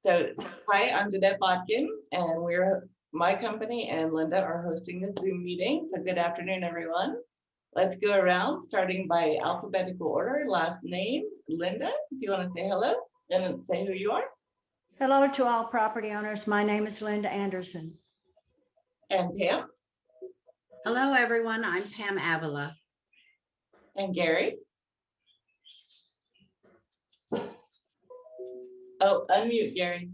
So, hi, I'm Dannet Botkin, and my company and Linda are hosting this Zoom meeting. So, good afternoon, everyone. Let's go around, starting by alphabetical order. Last name, Linda, if you want to say hello and say who you are. Hello to all property owners. My name is Linda Anderson. And Pam. Hello, everyone. I'm Pam Avila. And Gary. Oh, unmute, Gary.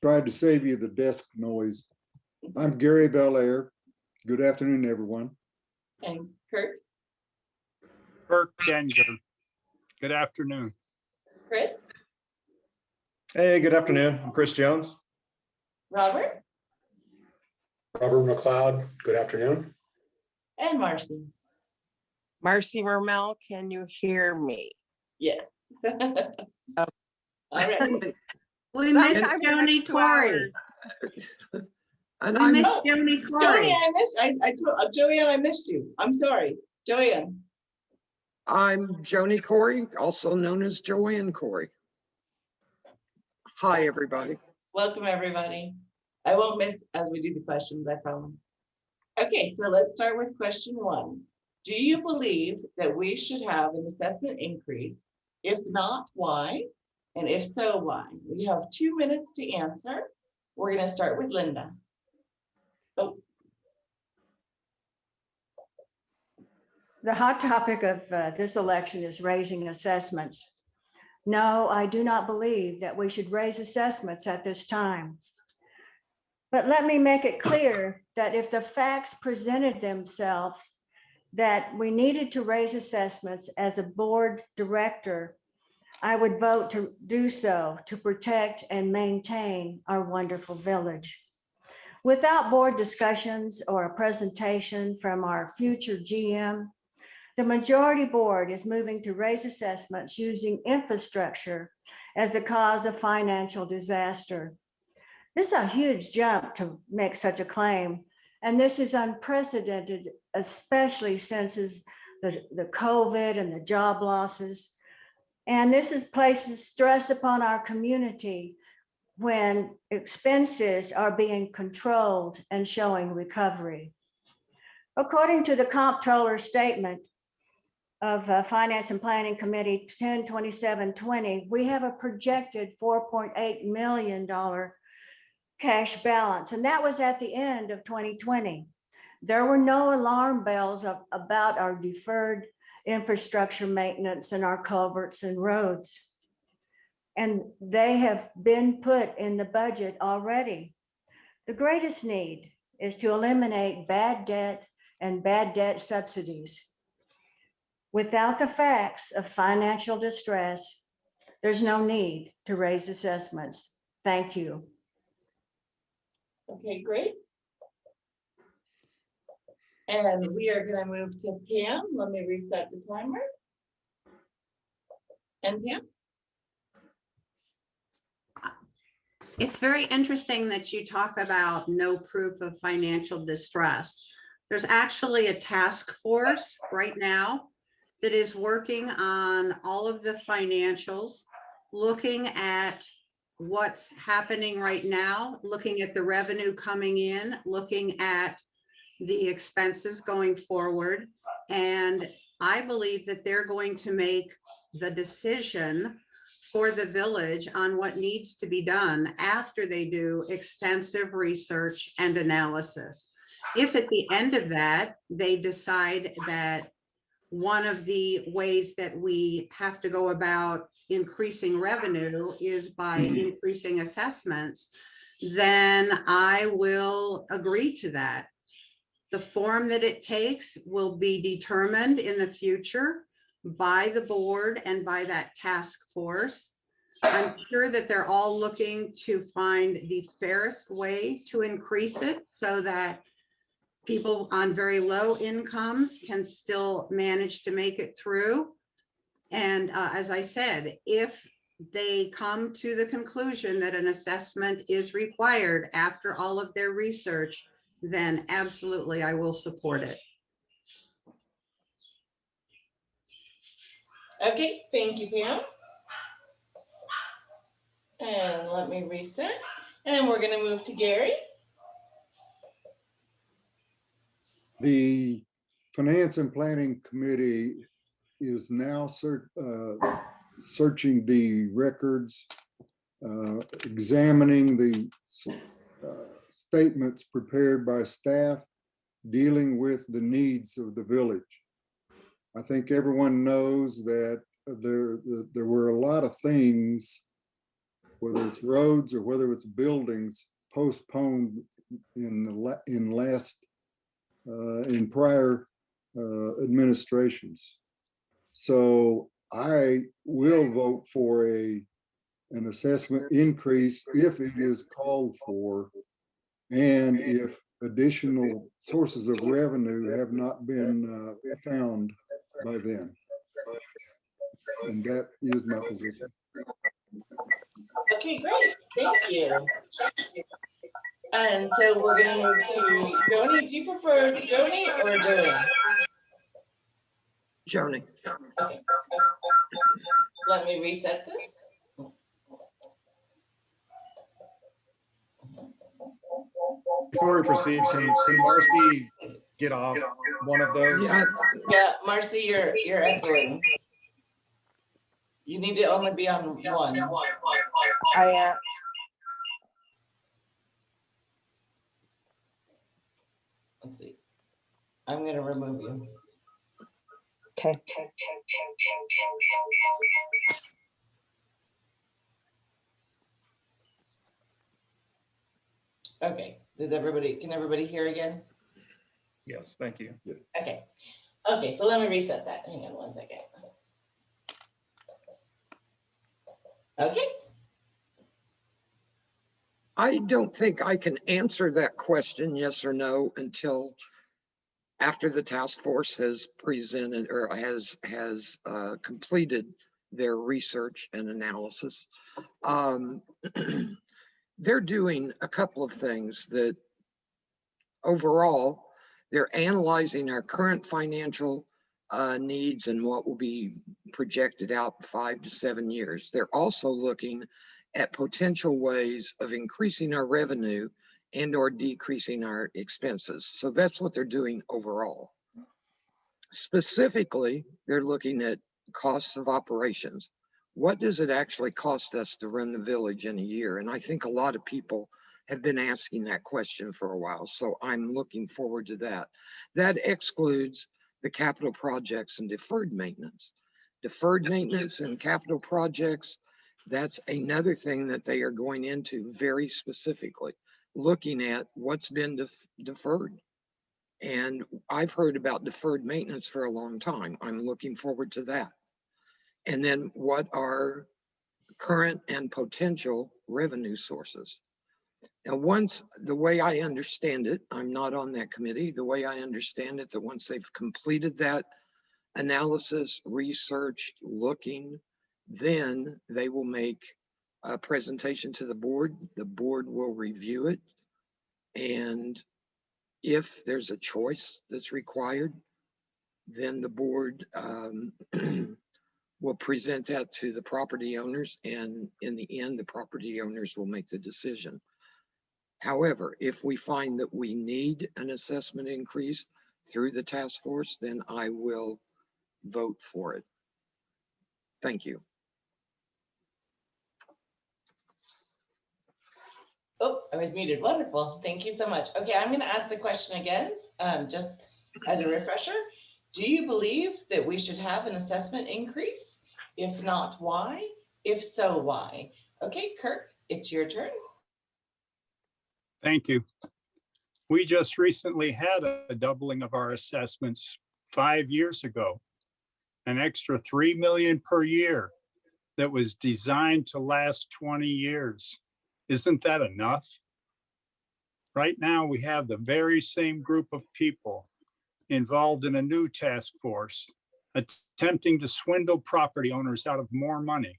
Tried to save you the desk noise. I'm Gary Belair. Good afternoon, everyone. And Kirk. Kirk Denger. Good afternoon. Chris. Hey, good afternoon. I'm Chris Jones. Robert. Robert McLeod. Good afternoon. And Marcy. Marcy Mermel, can you hear me? Yes. All right. We missed Sometime in the Joanie next 2 Corry. hours. We I'm missed Joanie Corry. Joanie, I told JoAnne, I missed you. I'm sorry. JoAnne. Joanie Corry, also known as JoAnne Corry. Hi, everybody. Welcome, everybody. I won't miss as we do the questions, I promise. Okay, so let's start with question 1. Do you believe that we should have an assessment increase? If not, why? And if so, why? We have 2 minutes to answer. We're going to start with Linda. Oh. The hot topic of this election is raising assessments. No, I do not believe that we should raise assessments at this time. But let me make it clear that if the facts presented themselves that we needed to raise assessments as a board director, I would vote to do so to protect and maintain our wonderful village. Without board discussions or a presentation from our future GM, the majority board is moving to raise assessments using infrastructure as the cause of financial disaster. This is a huge jump to make such a claim, and this is unprecedented, especially since the COVID and the job losses. And this places stress upon our community when expenses are being controlled and showing recovery. According to the comptroller statement of Finance and Planning Committee 10/27/20, we have a projected $4.8 million cash balance, and that was at the end of 2020. There were no alarm bells about our deferred infrastructure maintenance and our culverts and roads. And they have been put in the budget already. The greatest need is to eliminate bad debt and bad debt subsidies. Without the facts of financial distress, there's no need to raise assessments. Thank you. Okay, great. And we are going to move to Pam. Let me reset the timer. And Pam? It's very interesting that you talk about no proof of financial distress. There's actually a task force right now that is working on all of the financials, looking at what's happening right now, looking at the revenue coming in, looking at the expenses going forward. And I believe that they're going to make the decision for the village on what needs to be done after they do extensive research and analysis. If at the end of that, they decide that one of the ways that we have to go about increasing revenue is by increasing assessments, then I will agree to that. The form that it takes will be determined in the future by the board and by that task force. I'm sure that they're all looking to find the fairest way to increase it so that people on very low incomes can still manage to make it through. And as I said, if they come to the conclusion that an assessment is required after all of their research, then absolutely I will support it. Okay, thank you, Pam. And let me reset. And we're going to move to Gary. The Finance and Planning Committee is now searching the records, examining the statements prepared by staff dealing with the needs of the village. I think everyone knows that there were a lot of things, whether it's roads or whether it's buildings, postponed in prior administrations. So I will vote for an assessment increase if it is called for, and if additional sources of revenue have not been found by then. And that is my position. Okay, great. Thank you. And so we're going to move to Joanie. Do you prefer Joanie or JoAnne? Joanie. Okay. Let me reset this. Before we proceed, can Marcy get off one of those? Yeah, Marcy, you're echoing. You need to only be on one. I am. Let's see. I'm going to remove you. Okay. Okay. Can everybody hear again? Yes, thank you. Okay. Okay, so let me reset that. Hang on one second. Okay. I don't think I can answer that question, yes or no, until after the task force has presented or has completed their research and analysis. They're doing a couple of things that overall, they're analyzing our current financial needs and what will be projected out 5 to 7 years. They're also looking at potential ways of increasing our revenue and or decreasing our expenses. So that's what they're doing overall. Specifically, they're looking at costs of operations. What does it actually cost us to run the village in a year? And I think a lot of people have been asking that question for a while. So I'm looking forward to that. That excludes the capital projects and deferred maintenance. Deferred maintenance and capital projects, that's another thing that they are going into very specifically, looking at what's been deferred. And I've heard about deferred maintenance for a long time. I'm looking forward to that. And then what are current and potential revenue sources? Now, once, the way I understand it, I'm not on that committee, the way I understand it, that once they've completed that analysis, research, looking, then they will make a presentation to the board. The board will review it. And if there's a choice that's required, then the board will present that to the property owners. And in the end, the property owners will make the decision. However, if we find that we need an assessment increase through the task force, then I will vote for it. Thank you. Oh, I was muted. Wonderful. Thank you so much. Okay, I'm going to ask the question again, just as a refresher. Do you believe that we should have an assessment increase? If not, why? If so, why? Okay, Kirk, it's your turn. Thank you. We just recently had a doubling of our assessments 5 years ago, an extra $3 million per year that was designed to last 20 years. Isn't that enough? Right now, we have the very same group of people involved in a new task force attempting to swindle property owners out of more money.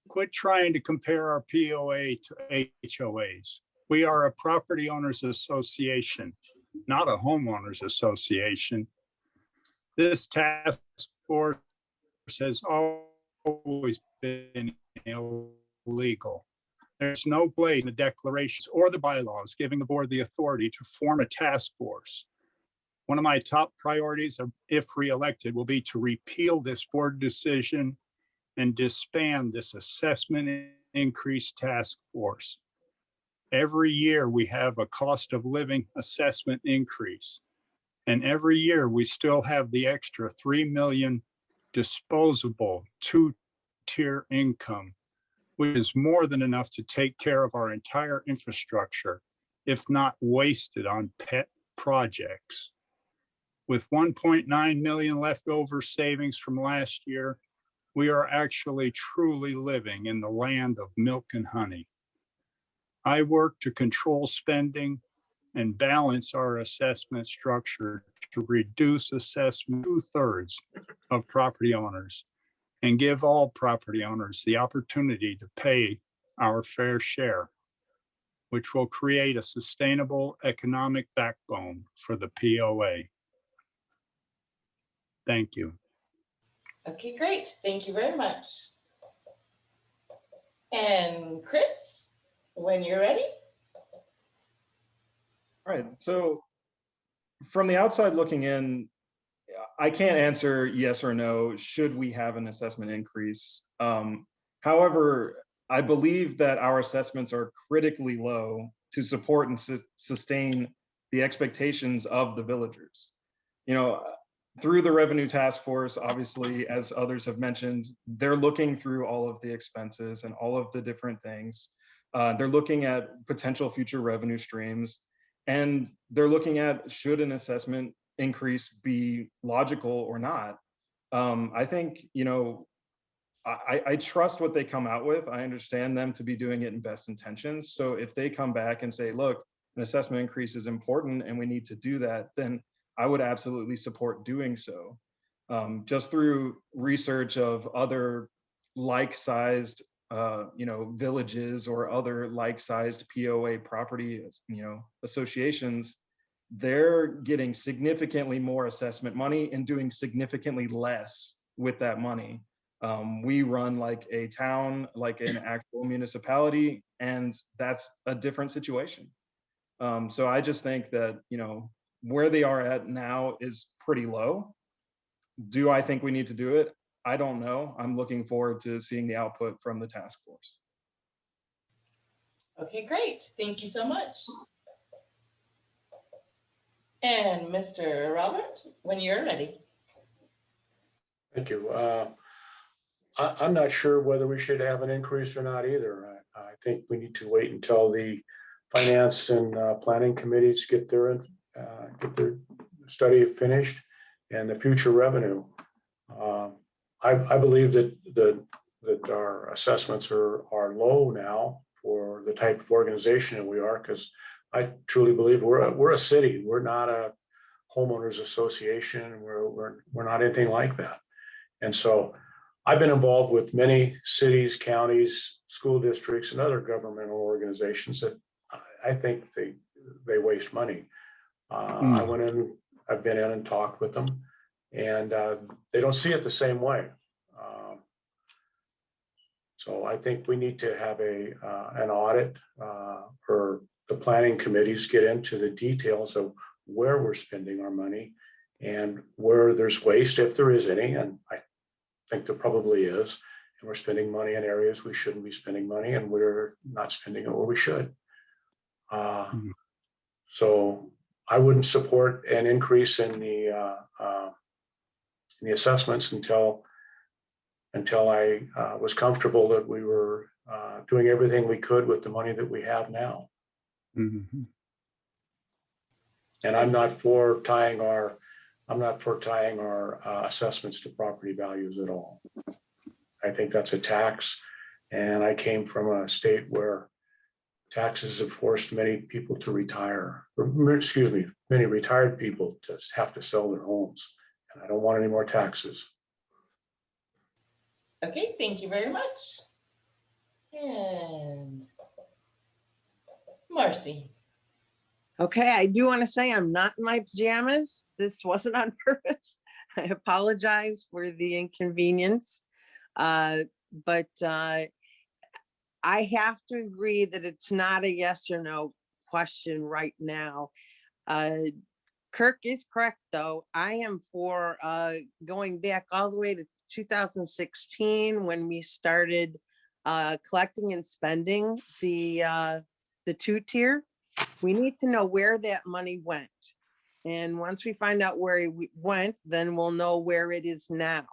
Quit trying to compare our POA to HOAs. We are a property owners association, not a homeowners association. This task force has always been illegal. There's no place in the declarations or the bylaws giving the board the authority to form a task force. One of my top priorities, if reelected, will be to repeal this board decision and disband this assessment increase task force. Every year we have a cost of living assessment increase. And every year we still have the extra 3 million disposable two-tier income, which is more than enough to take care of our entire infrastructure, if not wasted on pet projects. With 1.9 million leftover savings from last year, we are actually truly living in the land of milk and honey. I work to control spending and balance our assessment structure to reduce assessment 2/3 of property owners and give all property owners the opportunity to pay our fair share, which will create a sustainable economic backbone for the POA. Thank you. Okay, great. Thank you very much. And Chris, when you're ready. All right, so from the outside looking in, I can't answer yes or no, should we have an assessment increase? However, I believe that our assessments are critically low to support and sustain the expectations of the villagers. You know, through the revenue task force, obviously, as others have mentioned, they're looking through all of the expenses and all of the different things. They're looking at potential future revenue streams, and they're looking at should an assessment increase be logical or not. I think, you know, I trust what they come out with. I understand them to be doing it in best intentions. So if they come back and say, look, an assessment increase is important and we need to do that, then I would absolutely support doing so. Just through research of other like-sized, you know, villages or other like-sized POA property, you know, associations, they're getting significantly more assessment money and doing significantly less with that money. We run like a town, like an actual municipality, and that's a different situation. So I just think that, you know, where they are at now is pretty low. Do I think we need to do it? I don't know. I'm looking forward to seeing the output from the task force. Okay, great. Thank you so much. And Mr. Robert, when you're ready. Thank you. I'm not sure whether we should have an increase or not either. I think we need to wait until the finance and planning committees get their study finished and the future revenue. I believe that our assessments are low now for the type of organization that we are, because I truly believe we're a city. We're not a homeowners association. We're not anything like that. And so I've been involved with many cities, counties, school districts, and other governmental organizations that I think they waste money. I've been in and talked with them, and they don't see it the same way. So I think we need to have an audit, or the planning committees get into the details of where we're spending our money and where there's waste, if there is any, and I think there probably is, and we're spending money in areas we shouldn't be spending money, and we're not spending it where we should. So I wouldn't support an increase in the assessments until I was comfortable that we were doing everything we could with the money that we have now. Mm-hmm. And I'm not for tying our assessments to property values at all. I think that's a tax, and I came from a state where taxes have forced many people to retire, many retired people to have to sell their homes, and I don't want any more taxes. Okay, thank you very much. And Marcy. Okay, I do want to say I'm not in my pajamas. This wasn't on purpose. I apologize for the inconvenience. But I have to agree that it's not a yes or no question right now. Kirk is correct, though. I am for going back all the way to 2016 when we started collecting and spending the two-tier. We need to know where that money went. And once we find out where it went, then we'll know where it is now.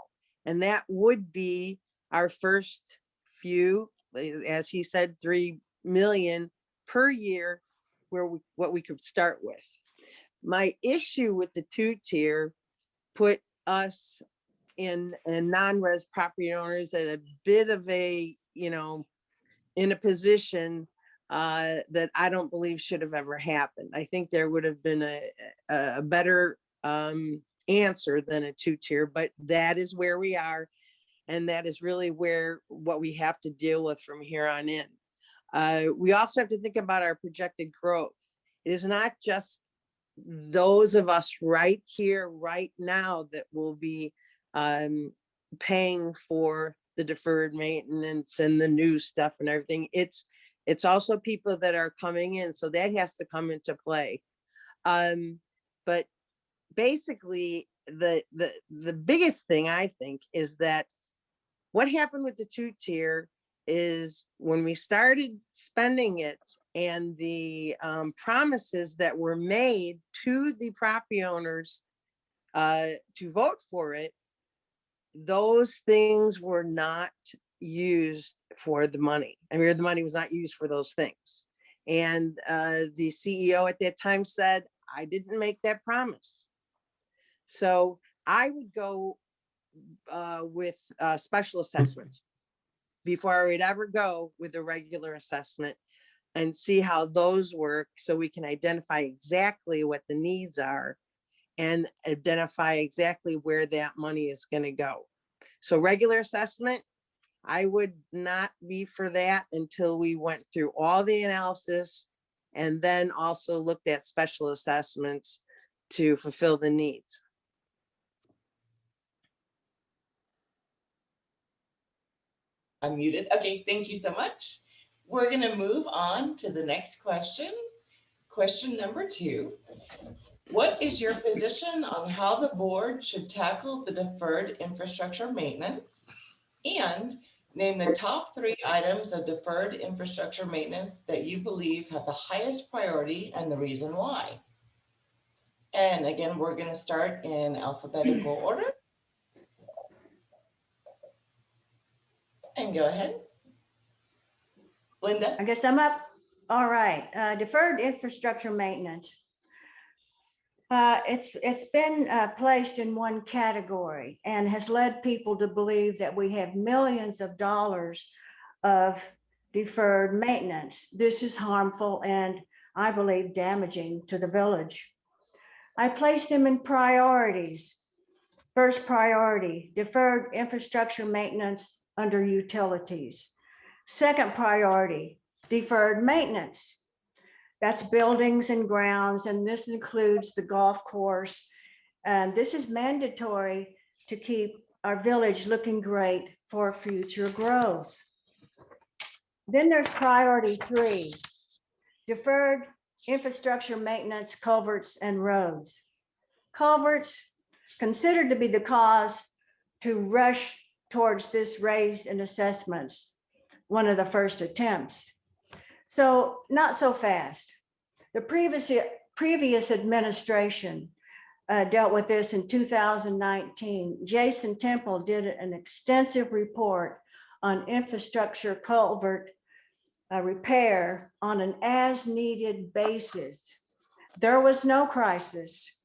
And that would be our first few, as he said, 3 million per year, what we could start with. My issue with the two-tier put us in non-res property owners at a bit of a, in a position that I don't believe should have ever happened. I think there would have been a better answer than a two-tier, but that is where we are. And that is really what we have to deal with from here on in. We also have to think about our projected growth. It is not just those of us right here, right now, that will be paying for the deferred maintenance and the new stuff and everything. It's also people that are coming in, so that has to come into play. But basically, the biggest thing I think is that what happened with the two-tier is when we started spending it and the promises that were made to the property owners to vote for it, those things were not used for the money. I mean, the money was not used for those things. And the CEO at that time said, I didn't make that promise. So I would go with special assessments before I would ever go with a regular assessment, and see how those work, so we can identify exactly what the needs are and identify exactly where that money is going to go. So regular assessment, I would not be for that until we went through all the analysis and then also looked at special assessments to fulfill the needs. I'm muted. Okay, thank you so much. We're going to move on to the next question. Question number 2. What is your position on how the board should tackle the deferred infrastructure maintenance? And name the top 3 items of deferred infrastructure maintenance that you believe have the highest priority and the reason why. And again, we're going to start in alphabetical order. And go ahead. Linda? I guess I'm up. All right. Deferred infrastructure maintenance. It's been placed in one category and has led people to believe that we have millions of dollars of deferred maintenance. This is harmful and I believe damaging to the village. I placed them in priorities. First priority, deferred infrastructure maintenance under utilities. Second priority, deferred maintenance. That's buildings and grounds, and this includes the golf course. And this is mandatory to keep our village looking great for future growth. Then there's priority 3, deferred infrastructure maintenance, culverts and roads. Culverts, considered to be the cause to rush towards this raise in assessments, one of the first attempts. So not so fast. The previous administration dealt with this in 2019. Jason Temple did an extensive report on infrastructure culvert repair on an as-needed basis. There was no crisis.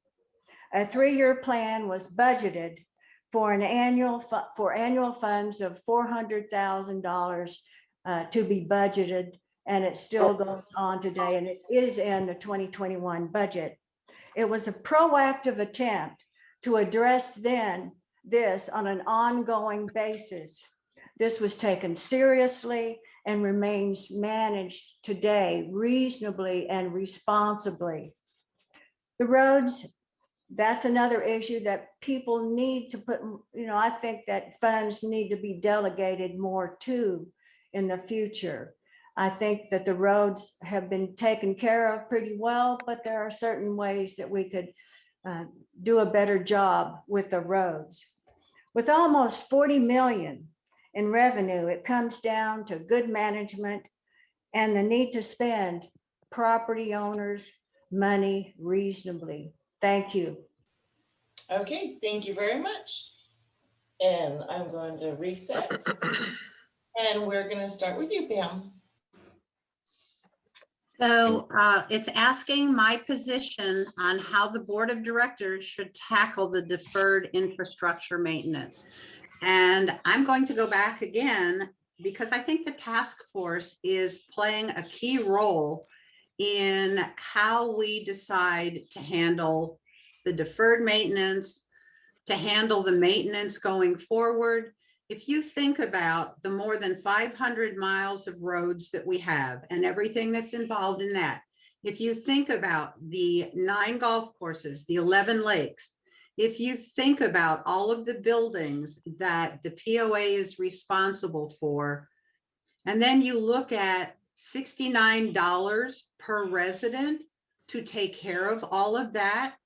A 3-year plan was budgeted for annual funds of $400,000 to be budgeted, and it still goes on today, and it is in the 2021 budget. It was a proactive attempt to address this on an ongoing basis. This was taken seriously and remains managed today reasonably and responsibly. The roads, that's another issue that people need to put, I think that funds need to be delegated more to in the future. I think that the roads have been taken care of pretty well, but there are certain ways that we could do a better job with the roads. With almost 40 million in revenue, it comes down to good management and the need to spend property owners' money reasonably. Thank you. Okay, thank you very much. And I'm going to reset. And we're going to start with you, Pam. So it's asking my position on how the board of directors should tackle the deferred infrastructure maintenance. And I'm going to go back again because I think the task force is playing a key role in how we decide to handle the deferred maintenance, to handle the maintenance going forward. If you think about the more than 500 miles of roads that we have and everything that's involved in that, if you think about the 9 golf courses, the 11 lakes, if you think about all of the buildings that the POA is responsible for, and then you look at $69 per resident to take care of all of that,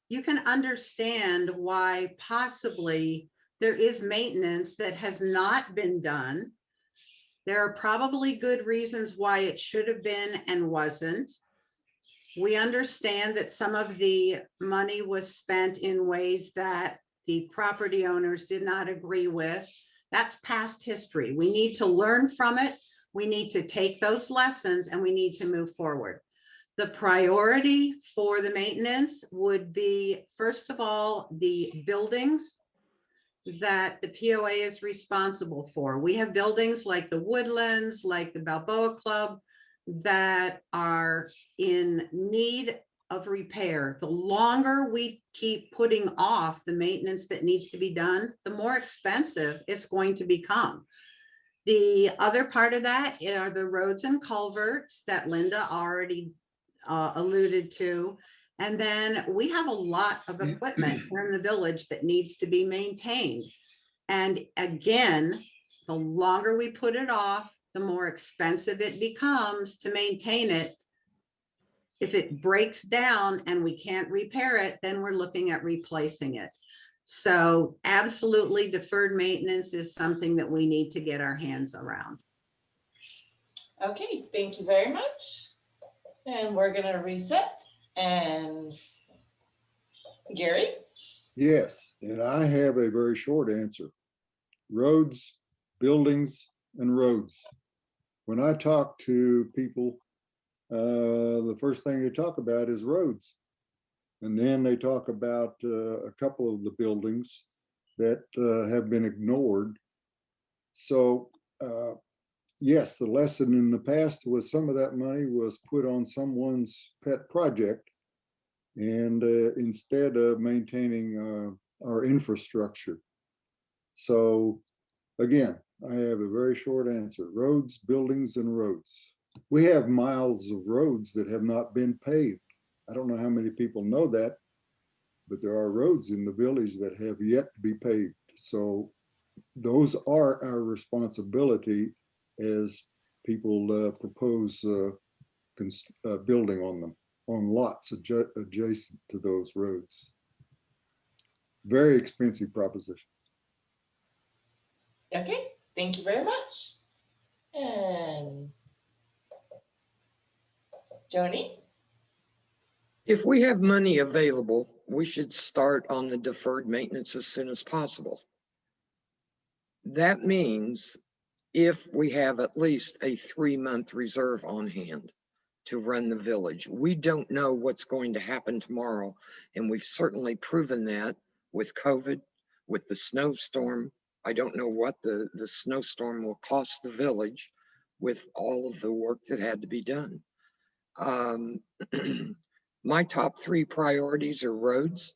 you can understand why possibly there is maintenance that has not been done. There are probably good reasons why it should have been and wasn't. We understand that some of the money was spent in ways that the property owners did not agree with. That's past history. We need to learn from it. We need to take those lessons and we need to move forward. The priority for the maintenance would be, first of all, the buildings that the POA is responsible for. We have buildings like the Woodlands, like the Balboa Club, that are in need of repair. The longer we keep putting off the maintenance that needs to be done, the more expensive it's going to become. The other part of that are the roads and culverts that Linda already alluded to. And then we have a lot of equipment here in the village that needs to be maintained. And again, the longer we put it off, the more expensive it becomes to maintain it. If it breaks down and we can't repair it, then we're looking at replacing it. So absolutely, deferred maintenance is something that we need to get our hands around. Okay, thank you very much. And we're going to reset. And Gary? Yes, and I have a very short answer. Roads, buildings, and roads. When I talk to people, the first thing they talk about is roads. And then they talk about a couple of the buildings that have been ignored. So yes, the lesson in the past was some of that money was put on someone's pet project, and instead of maintaining our infrastructure. So again, I have a very short answer. Roads, buildings, and roads. We have miles of roads that have not been paved. I don't know how many people know that, but there are roads in the village that have yet to be paved. So those are our responsibility as people propose building on them, on lots adjacent to those roads. Very expensive proposition. Okay, thank you very much. And Joanie? If we have money available, we should start on the deferred maintenance as soon as possible. That means if we have at least a 3-month reserve on hand to run the village. We don't know what's going to happen tomorrow, and we've certainly proven that with COVID, with the snowstorm. I don't know what the snowstorm will cost the village with all of the work that had to be done. My top 3 priorities are roads.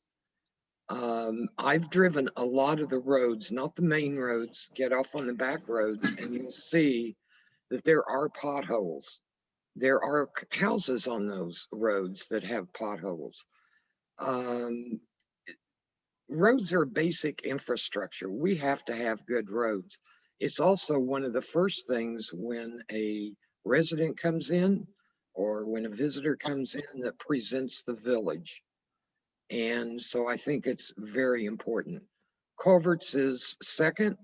I've driven a lot of the roads, not the main roads, get off on the back roads, and you'll see that there are potholes. There are houses on those roads that have potholes. Um, roads are basic infrastructure. We have to have good roads. It's also one of the first things when a resident comes in or when a visitor comes in that presents the village. And so I think it's very important. Culverts is second.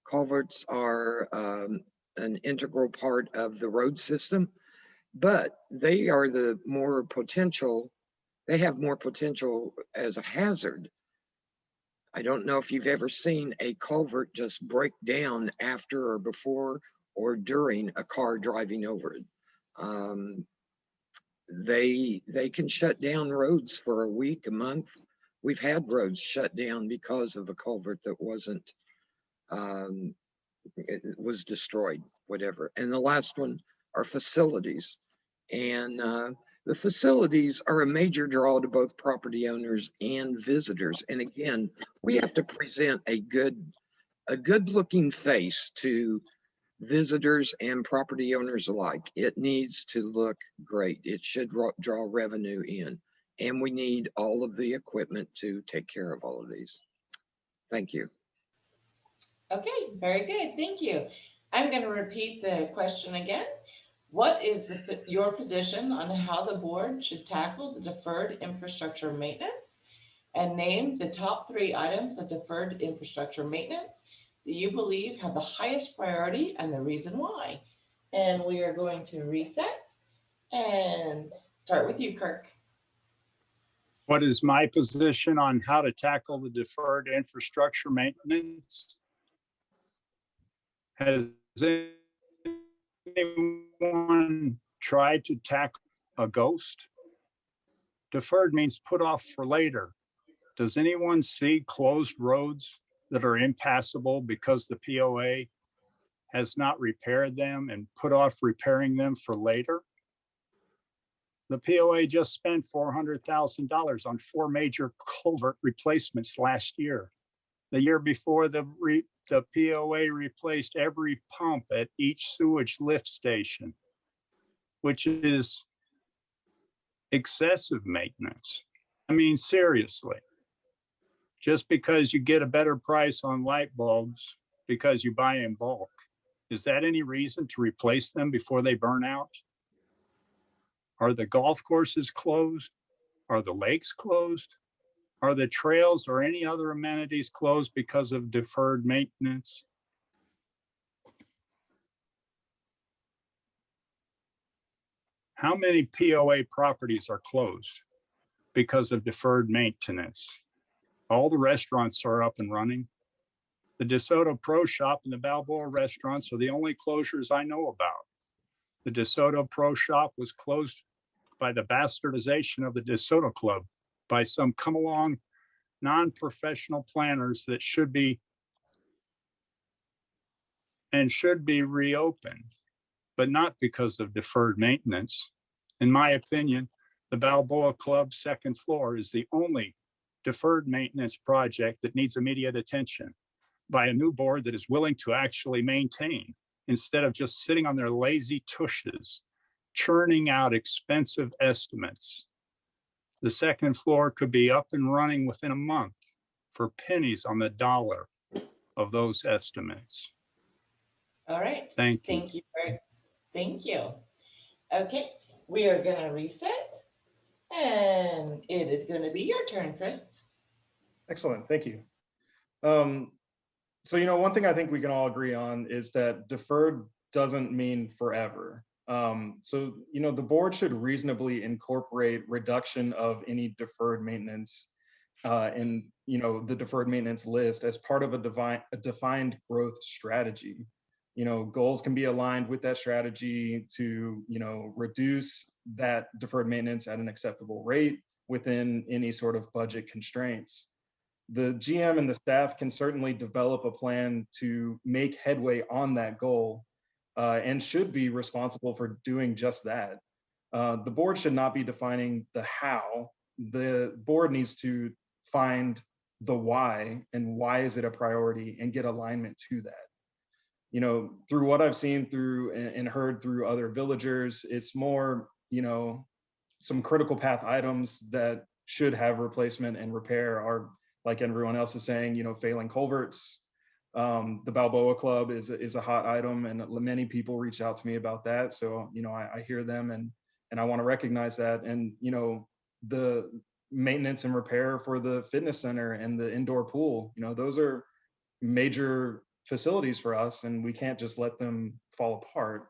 Culverts are an integral part of the road system, but they are the more potential, they have more potential as a hazard. I don't know if you've ever seen a culvert just break down after or before or during a car driving over it. They can shut down roads for a week, a month. We've had roads shut down because of a culvert that wasn't, it was destroyed, whatever. And the last one are facilities. And the facilities are a major draw to both property owners and visitors. And again, we have to present a good looking face to visitors and property owners alike. It needs to look great. It should draw revenue in. And we need all of the equipment to take care of all of these. Thank you. Okay, very good. Thank you. I'm going to repeat the question again. What is your position on how the board should tackle the deferred infrastructure maintenance? And name the top 3 items of deferred infrastructure maintenance that you believe have the highest priority and the reason why. And we are going to reset and start with you, Kirk. What is my position on how to tackle the deferred infrastructure maintenance? Has anyone tried to tackle a ghost? Deferred means put off for later. Does anyone see closed roads that are impassable because the POA has not repaired them and put off repairing them for later? The POA just spent $400,000 on 4 major culvert replacements last year. The year before, the POA replaced every pump at each sewage lift station, which is excessive maintenance. I mean, seriously, just because you get a better price on light bulbs because you buy in bulk, is that any reason to replace them before they burn out? Are the golf courses closed? Are the lakes closed? Are the trails or any other amenities closed because of deferred maintenance? How many POA properties are closed because of deferred maintenance? All the restaurants are up and running. The DeSoto Pro Shop and the Balboa restaurants are the only closures I know about. The DeSoto Pro Shop was closed by the bastardization of the DeSoto Club by some come-along non-professional planners that should be reopened, but not because of deferred maintenance. In my opinion, the Balboa Club second floor is the only deferred maintenance project that needs immediate attention by a new board that is willing to actually maintain instead of just sitting on their lazy tushes, churning out expensive estimates. The second floor could be up and running within a month for pennies on the dollar of those estimates. All right. Thank you. Thank you. Thank you. Okay, we are going to reset, and it is going to be your turn, Chris. Excellent. Thank you. So, one thing I think we can all agree on is that deferred doesn't mean forever. So, the board should reasonably incorporate reduction of any deferred maintenance in, the deferred maintenance list as part of a defined growth strategy. Goals can be aligned with that strategy to, reduce that deferred maintenance at an acceptable rate within any sort of budget constraints. The GM and the staff can certainly develop a plan to make headway on that goal and should be responsible for doing just that. The board should not be defining the how. The board needs to find the why and why is it a priority and get alignment to that. Through what I've seen through and heard through other villagers, it's more, some critical path items that should have replacement and repair are, like everyone else is saying, failing culverts. The Balboa Club is a hot item, and many people reach out to me about that. So, I hear them, and I want to recognize that. And, the maintenance and repair for the fitness center and the indoor pool, those are major facilities for us, and we can't just let them fall apart.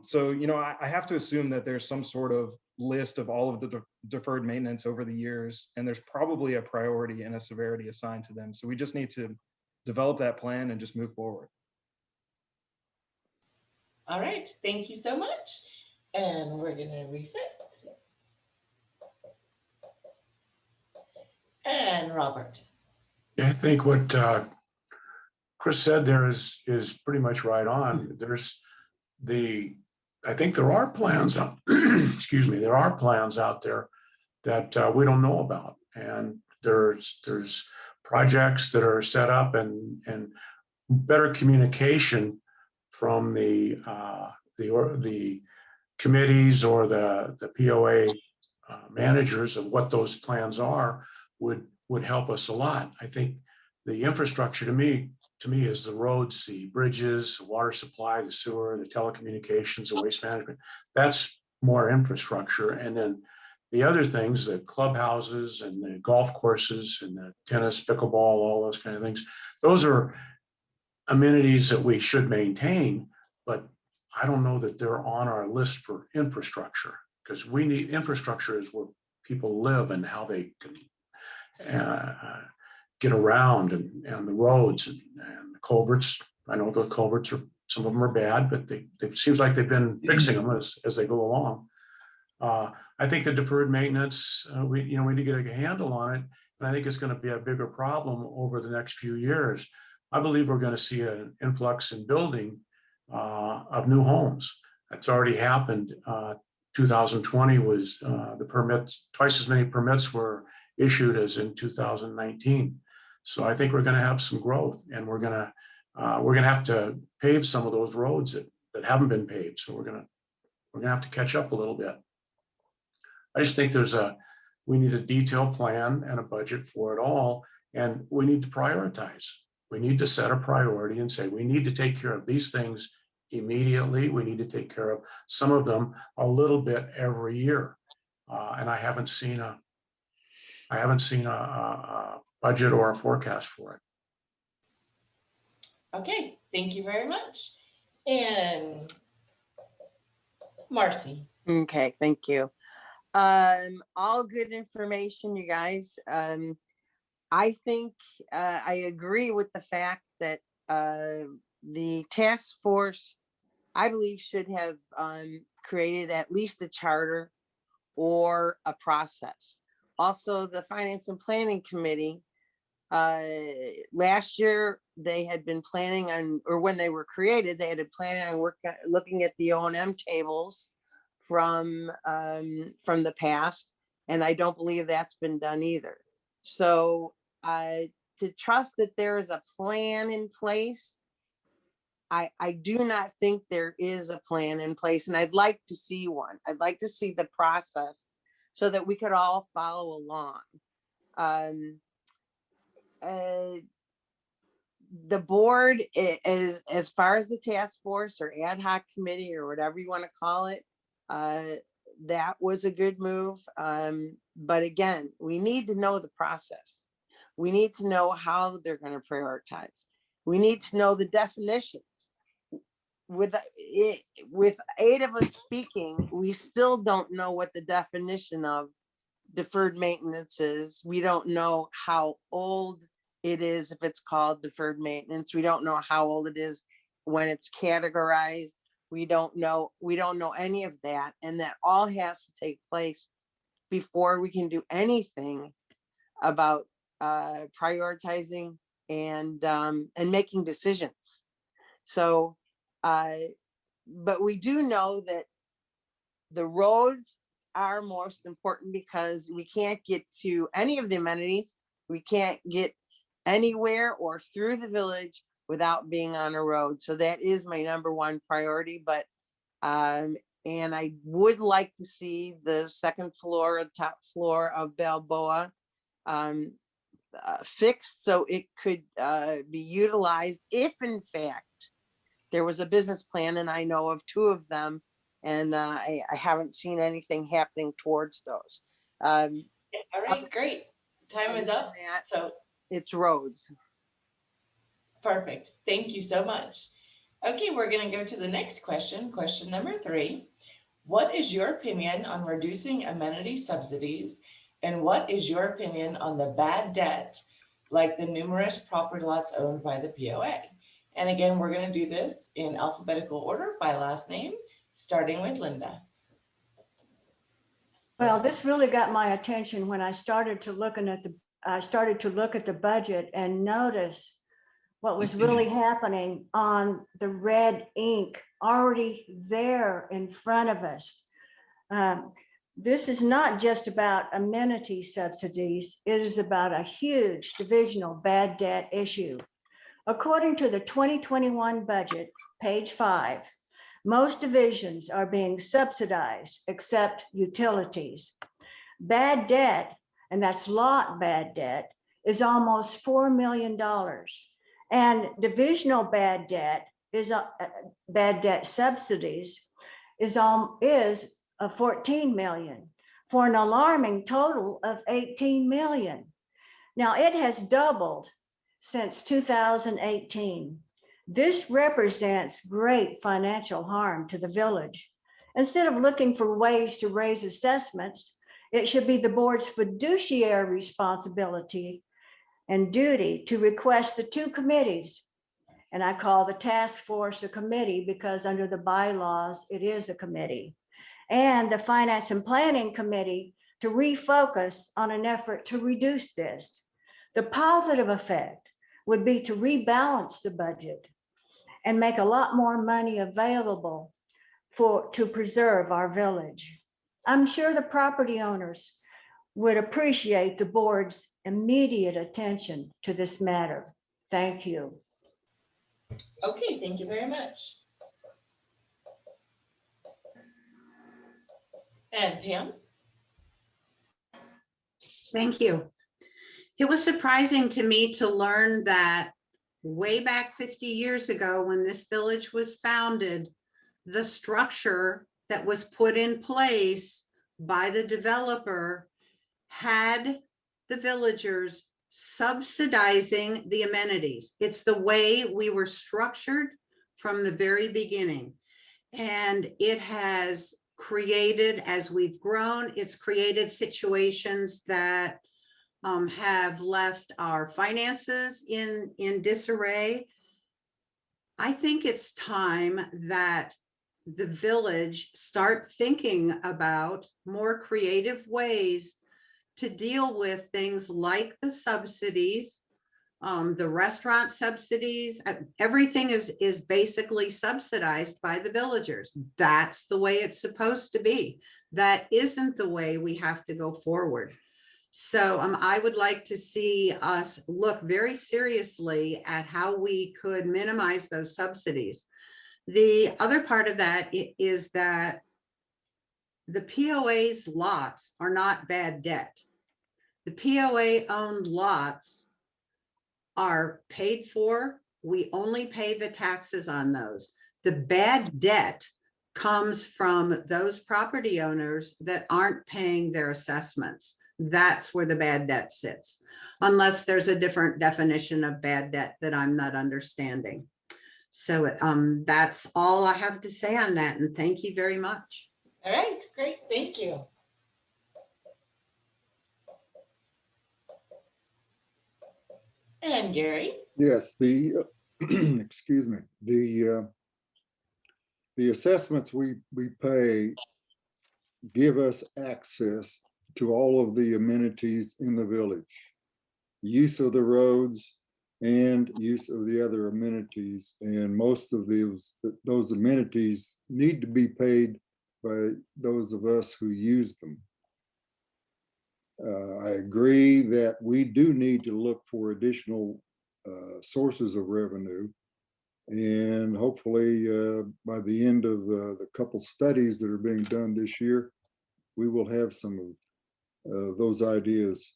So, I have to assume that there's some sort of list of all of the deferred maintenance over the years, and there's probably a priority and a severity assigned to them. So we just need to develop that plan and just move forward. All right, thank you so much. And we're gonna reset. And Robert. Yeah, I think what Chris said there is pretty much right on. I think there are plans out, excuse me, there are plans out there that we don't know about. And there's projects that are set up, and better communication from the committees or the POA managers of what those plans are would help us a lot. I think the infrastructure to me is the roads, the bridges, the water supply, the sewer, the telecommunications, the waste management. That's more infrastructure. And then the other things, the clubhouses and the golf courses and the tennis, pickleball, all those kind of things, those are amenities that we should maintain, but I don't know that they're on our list for infrastructure, because we need infrastructure is where people live and how they can get around, and the roads and the culverts. I know the culverts are, some of them are bad, but it seems like they've been fixing them as they go along. I think the deferred maintenance, we need to get a handle on it, and I think it's going to be a bigger problem over the next few years. I believe we're going to see an influx in building of new homes. That's already happened. 2020 was the permits, twice as many permits were issued as in 2019. So I think we're going to have some growth, and we're going to have to pave some of those roads that haven't been paved. So we're going to have to catch up a little bit. I just think we need a detailed plan and a budget for it all, and we need to prioritize. We need to set a priority and say, we need to take care of these things immediately. We need to take care of some of them a little bit every year. And I haven't seen a budget or a forecast for it. Okay, thank you very much. And Marcy. Okay, thank you. All good information, you guys. I think I agree with the fact that the task force, I believe, should have created at least a charter or a process. Also, the Finance and Planning Committee, last year they had been planning on, or when they were created, they had been planning on looking at the O&M tables from the past, and I don't believe that's been done either. So to trust that there is a plan in place, I do not think there is a plan in place, and I'd like to see one. I'd like to see the process so that we could all follow along. The board is, as far as the task force or ad hoc committee or whatever you want to call it, that was a good move. But again, we need to know the process. We need to know how they're going to prioritize. We need to know the definitions. With 8 of us speaking, we still don't know what the definition of deferred maintenance is. We don't know how old it is if it's called deferred maintenance. We don't know how old it is when it's categorized. We don't know any of that, and that all has to take place before we can do anything about prioritizing and making decisions. So, but we do know that the roads are most important, because we can't get to any of the amenities. We can't get anywhere or through the village without being on a road. So that is my #1 priority. But And I would like to see the second floor, or top floor of Balboa fixed so it could be utilized if in fact there was a business plan, and I know of two of them, and I haven't seen anything happening towards those. All right, great. Time Other is than up. that, So it's roads. perfect. Thank you so much. Okay, we're going to go to the next question. Question number 3. What is your opinion on reducing amenity subsidies? And what is your opinion on the bad debt, like the numerous property lots owned by the POA? And again, we're going to do this in alphabetical order by last name, starting with Linda. Well, this really got my attention when I started to look at the budget and notice what was really happening on the red ink already there in front of us. This is not just about amenity subsidies. It is about a huge divisional bad debt issue. According to the 2021 budget, page 5, most divisions are being subsidized except utilities. Bad debt, and that's lot bad debt, is almost $4 million. And divisional bad debt is bad debt subsidies is 14 million, for an alarming total of 18 million. Now it has doubled since 2018. This represents great financial harm to the village. Instead of looking for ways to raise assessments, it should be the board's fiduciary responsibility and duty to request the two committees. And I call the task force a committee because under the bylaws, it is a committee. And the Finance and Planning Committee to refocus on an effort to reduce this. The positive effect would be to rebalance the budget and make a lot more money available to preserve our village. I'm sure the property owners would appreciate the board's immediate attention to this matter. Thank you. Okay, thank you very much. And Pam? Thank you. It was surprising to me to learn that way back 50 years ago, when this village was founded, the structure that was put in place by the developer had the villagers subsidizing the amenities. It's the way we were structured from the very beginning. And it has created, as we've grown, it's created situations that have left our finances in disarray. I think it's time that the village start thinking about more creative ways to deal with things like the subsidies, the restaurant subsidies. Everything is basically subsidized by the villagers. That's the way it's supposed to be. That isn't the way we have to go forward. So I would like to see us look very seriously at how we could minimize those subsidies. The other part of that is that the POA's lots are not bad debt. The POA owned lots are paid for. We only pay the taxes on those. The bad debt comes from those property owners that aren't paying their assessments. That's where the bad debt sits, unless there's a different definition of bad debt that I'm not understanding. So that's all I have to say on that. And thank you very much. All right, great, thank you. And Gary? Yes, the excuse me, the assessments we pay give us access to all of the amenities in the village, use of the roads and use of the other amenities. And most of those amenities need to be paid by those of us who use them. I agree that we do need to look for additional sources of revenue. And hopefully by the end of the couple studies that are being done this year, we will have some of those ideas.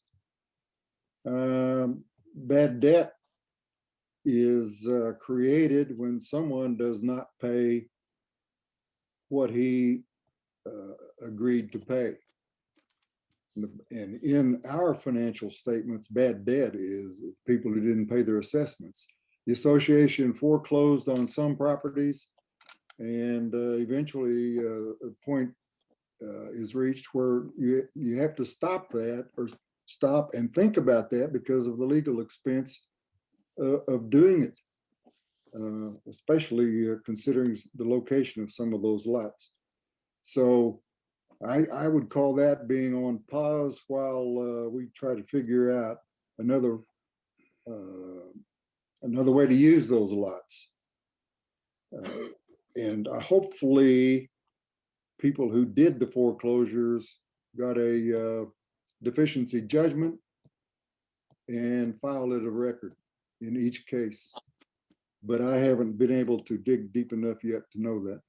Bad debt is created when someone does not pay what he agreed to pay. And in our financial statements, bad debt is people who didn't pay their assessments. The association foreclosed on some properties, and eventually a point is reached where you have to stop that, or stop and think about that, because of the legal expense of doing it, especially considering the location of some of those lots. So I would call that being on pause while we try to figure out another way to use those lots. And hopefully people who did the foreclosures got a deficiency judgment and filed it a record in each case. But I haven't been able to dig deep enough yet to know that.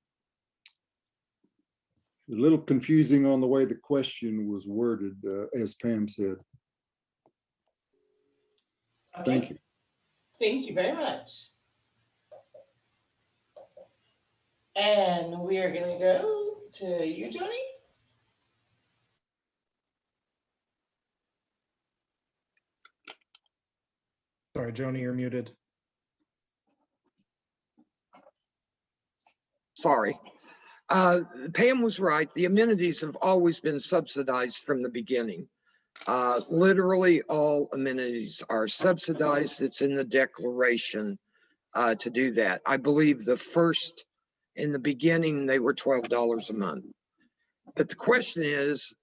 A little confusing on the way the question was worded, as Pam said. Okay. Thank you. Thank you very much. And we are going to go to you, Joanie. Sorry, Joanie, you're muted. Sorry. Pam was right. The amenities have always been subsidized from the beginning. Literally all amenities are subsidized. It's in the declaration to do that. I believe in the beginning, they were $12 a month. But the question is,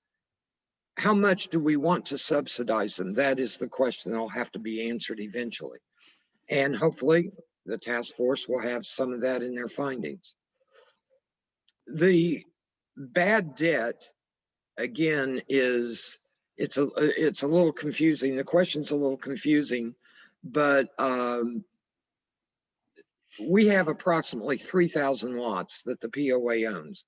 how much do we want to subsidize them? That is the question that'll have to be answered eventually. And hopefully the task force will have some of that in their findings. The bad debt, again, it's a little confusing. The question's a little confusing, but we have approximately 3,000 lots that the POA owns.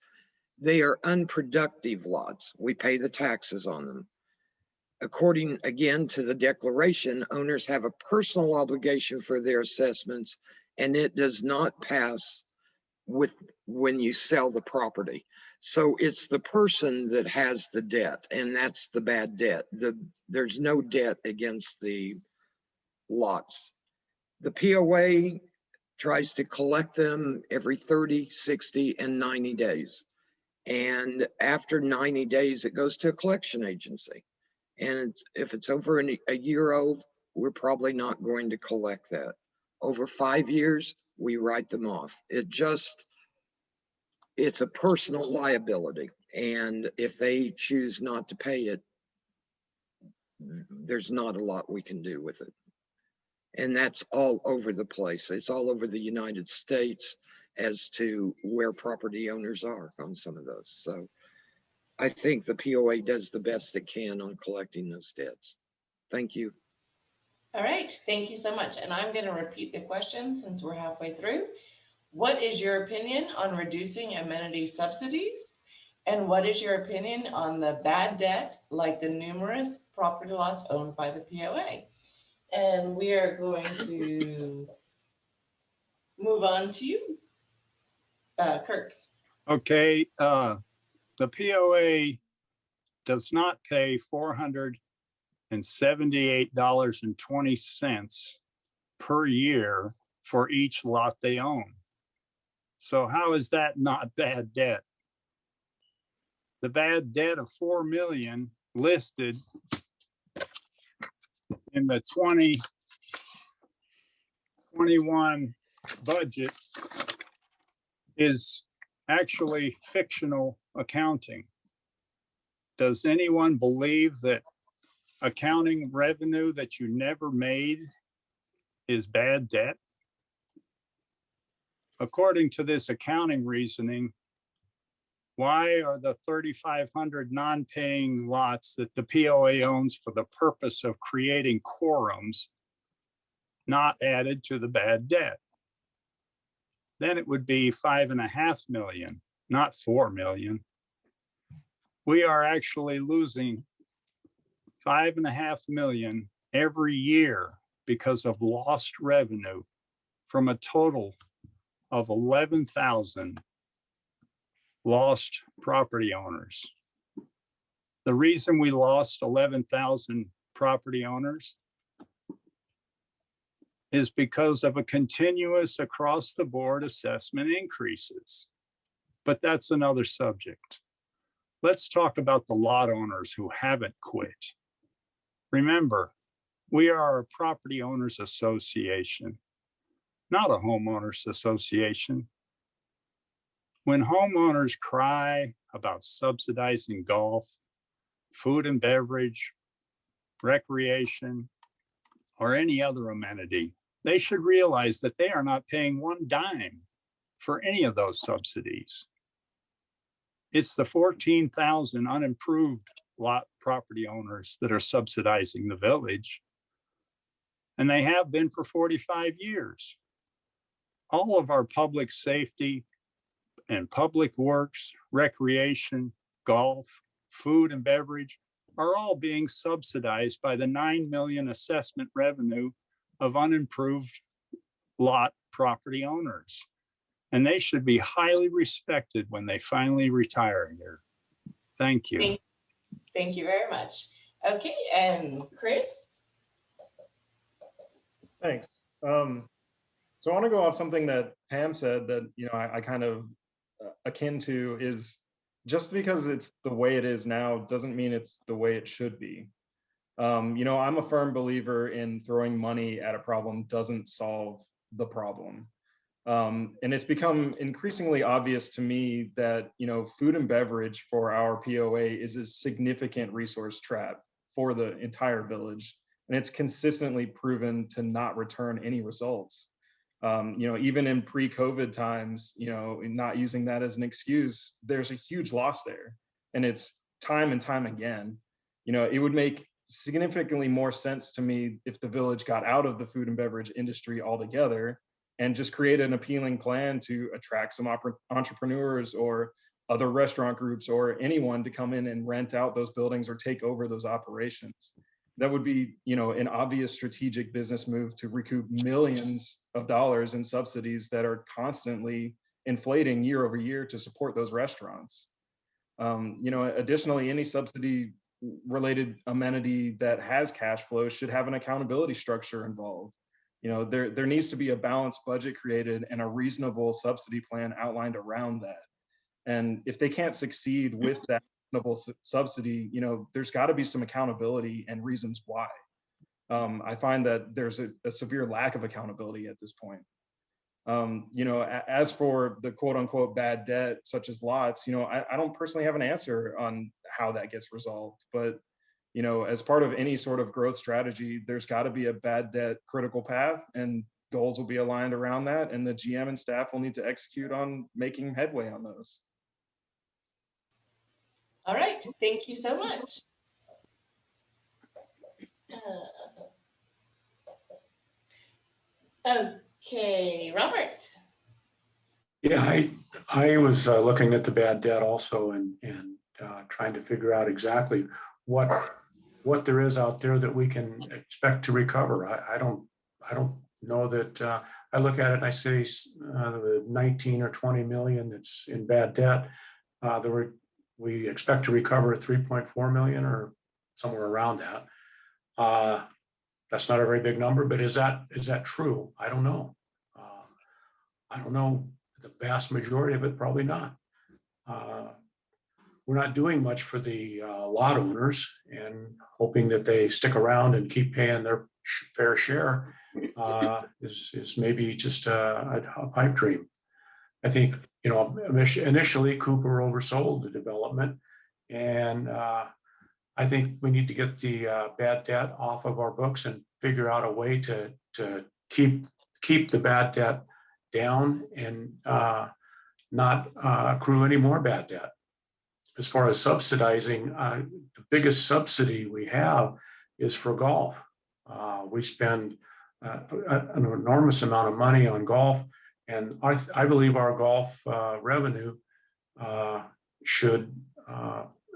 They are unproductive lots. We pay the taxes on them. According, again, to the declaration, owners have a personal obligation for their assessments, and it does not pass when you sell the property. So it's the person that has the debt, and that's the bad debt. There's no debt against the lots. The POA tries to collect them every 30, 60, and 90 days. And after 90 days, it goes to a collection agency. And if it's over a year old, we're probably not going to collect that. Over 5 years, we write them off. It's a personal liability. And if they choose not to pay it, there's not a lot we can do with it. And that's all over the place. It's all over the United States as to where property owners are on some of those. So I think the POA does the best it can on collecting those debts. Thank you. All right, thank you so much. And I'm going to repeat the question since we're halfway through. What is your opinion on reducing amenity subsidies? And what is your opinion on the bad debt, like the numerous property lots owned by the POA? And we are going to move on to you, Kirk. Okay, the POA does not pay $478.20 per year for each lot they own. So how is that not bad debt? The bad debt of $4 million listed in the 2021 budget is actually fictional accounting. Does anyone believe that accounting revenue that you never made is bad debt? According to this accounting reasoning, why are the 3,500 non-paying lots that the POA owns for the purpose of creating quorums not added to the bad debt? then it would be 5.5 million, not 4 million. We are actually losing 5.5 million every year because of lost revenue from a total of 11,000 lost property owners. The reason we lost 11,000 property owners is because of a continuous across the board assessment increases. But that's another subject. Let's talk about the lot owners who haven't quit. Remember, we are a property owners association, not a homeowners association. When homeowners cry about subsidizing golf, food and beverage, recreation, or any other amenity, they should realize that they are not paying one dime for any of those subsidies. It's the 14,000 unimproved lot property owners that are subsidizing the village, and they have been for 45 years. All of our public safety and public works, recreation, golf, food and beverage are all being subsidized by the 9 million assessment revenue of unimproved lot property owners. And they should be highly respected when they finally retire here. Thank you. Thank you very much. Okay, and Chris? Thanks. So I want to go off something that Pam said that, I kind of akin to is just because it's the way it is now doesn't mean it's the way it should be. I'm a firm believer in throwing money at a problem doesn't solve the problem. And it's become increasingly obvious to me that, food and beverage for our POA is a significant resource trap for the entire village. And it's consistently proven to not return any results. Even in pre-COVID times, not using that as an excuse, there's a huge loss there. And it's time and time again. It would make significantly more sense to me if the village got out of the food and beverage industry altogether and just create an appealing plan to attract some entrepreneurs or other restaurant groups or anyone to come in and rent out those buildings or take over those operations. That would be, an obvious strategic business move to recoup millions of dollars in subsidies that are constantly inflating year over year to support those restaurants. Additionally, any subsidy related amenity that has cash flow should have an accountability structure involved. There needs to be a balanced budget created and a reasonable subsidy plan outlined around that. And if they can't succeed with that reasonable subsidy, there's got to be some accountability and reasons why. I find that there's a severe lack of accountability at this point. As for the quote unquote bad debt, such as lots, I don't personally have an answer on how that gets resolved, but as part of any sort of growth strategy, there's got to be a bad debt critical path and goals will be aligned around that. And the GM and staff will need to execute on making headway on those. All right, thank you so much. Okay, Robert. Yeah, I was looking at the bad debt also and trying to figure out exactly what there is out there that we can expect to recover. I don't know that. I look at it and I say the 19 or 20 million that's in bad debt. We expect to recover 3.4 million or somewhere around that. That's not a very big number, but is that true? I don't know. I don't know. The vast majority of it, probably not. We're not doing much for the lot owners and hoping that they stick around and keep paying their fair share is maybe just a pipe dream. I think, initially Cooper oversold the development, and I think we need to get the bad debt off of our books and figure out a way to keep the bad debt down and not accrue any more bad debt. As far as subsidizing, the biggest subsidy we have is for golf. We spend an enormous amount of money on golf, And I believe our golf revenue should,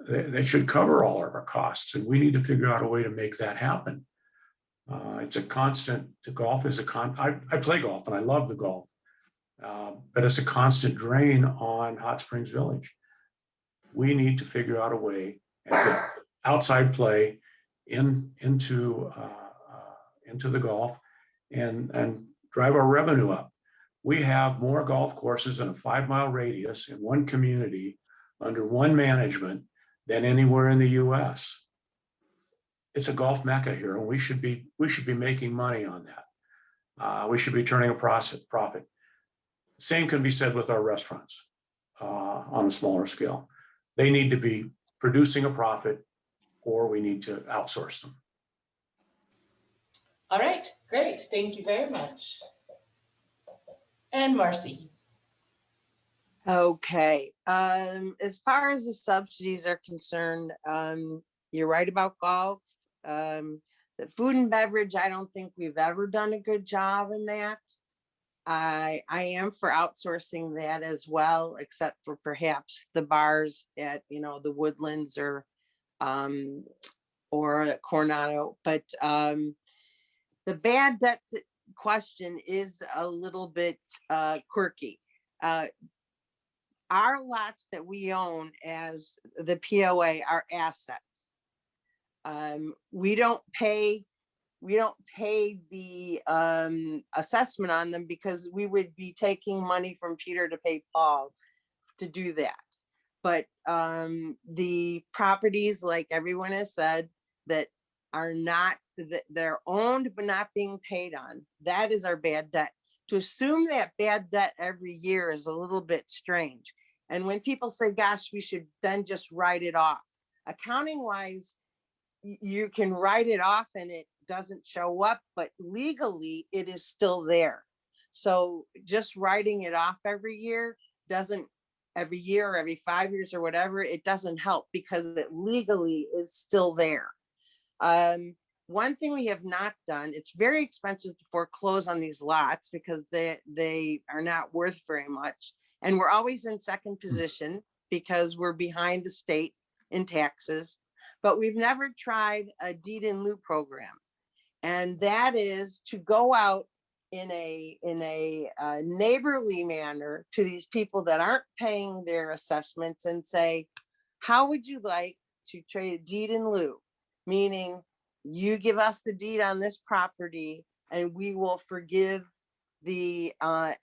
they should cover all of our costs, and we need to figure out a way to make that happen. It's a constant, golf is I play golf and I love the golf, but it's a constant drain on Hot Springs Village. We need to figure out a way and get outside play into the golf and drive our revenue up. We have more golf courses in a 5-mile radius in one community under one management than anywhere in the US. It's a golf mecca here, and we should be making money on that. We should be turning a profit. Same can be said with our restaurants on a smaller scale. They need to be producing a profit, or we need to outsource them. All right, great. Thank you very much. And Marcy. Okay, as far as the subsidies are concerned, you're right about golf. The food and beverage, I don't think we've ever done a good job in that. I am for outsourcing that as well, except for perhaps the bars at, the Woodlands or Coronado. But the bad debts question is a little bit quirky. Our lots that we own as the POA are assets. We don't pay the assessment on them because we would be taking money from Peter to pay Paul to do that. But the properties, like everyone has said, that are not, that they're owned but not being paid on, that is our bad debt. To assume that bad debt every year is a little bit strange. And when people say, gosh, we should then just write it off. Accounting wise, you can write it off and it doesn't show up, but legally it is still there. So just writing it off every year doesn't, every year or every 5 years or whatever, it doesn't help because it legally is still there. One thing we have not done, it's very expensive to foreclose on these lots because they are not worth very much. And we're always in second position because we're behind the state in taxes, but we've never tried a deed in lieu program. And that is to go out in a neighborly manner to these people that aren't paying their assessments and say, how would you like to trade a deed in lieu? Meaning you give us the deed on this property and we will forgive the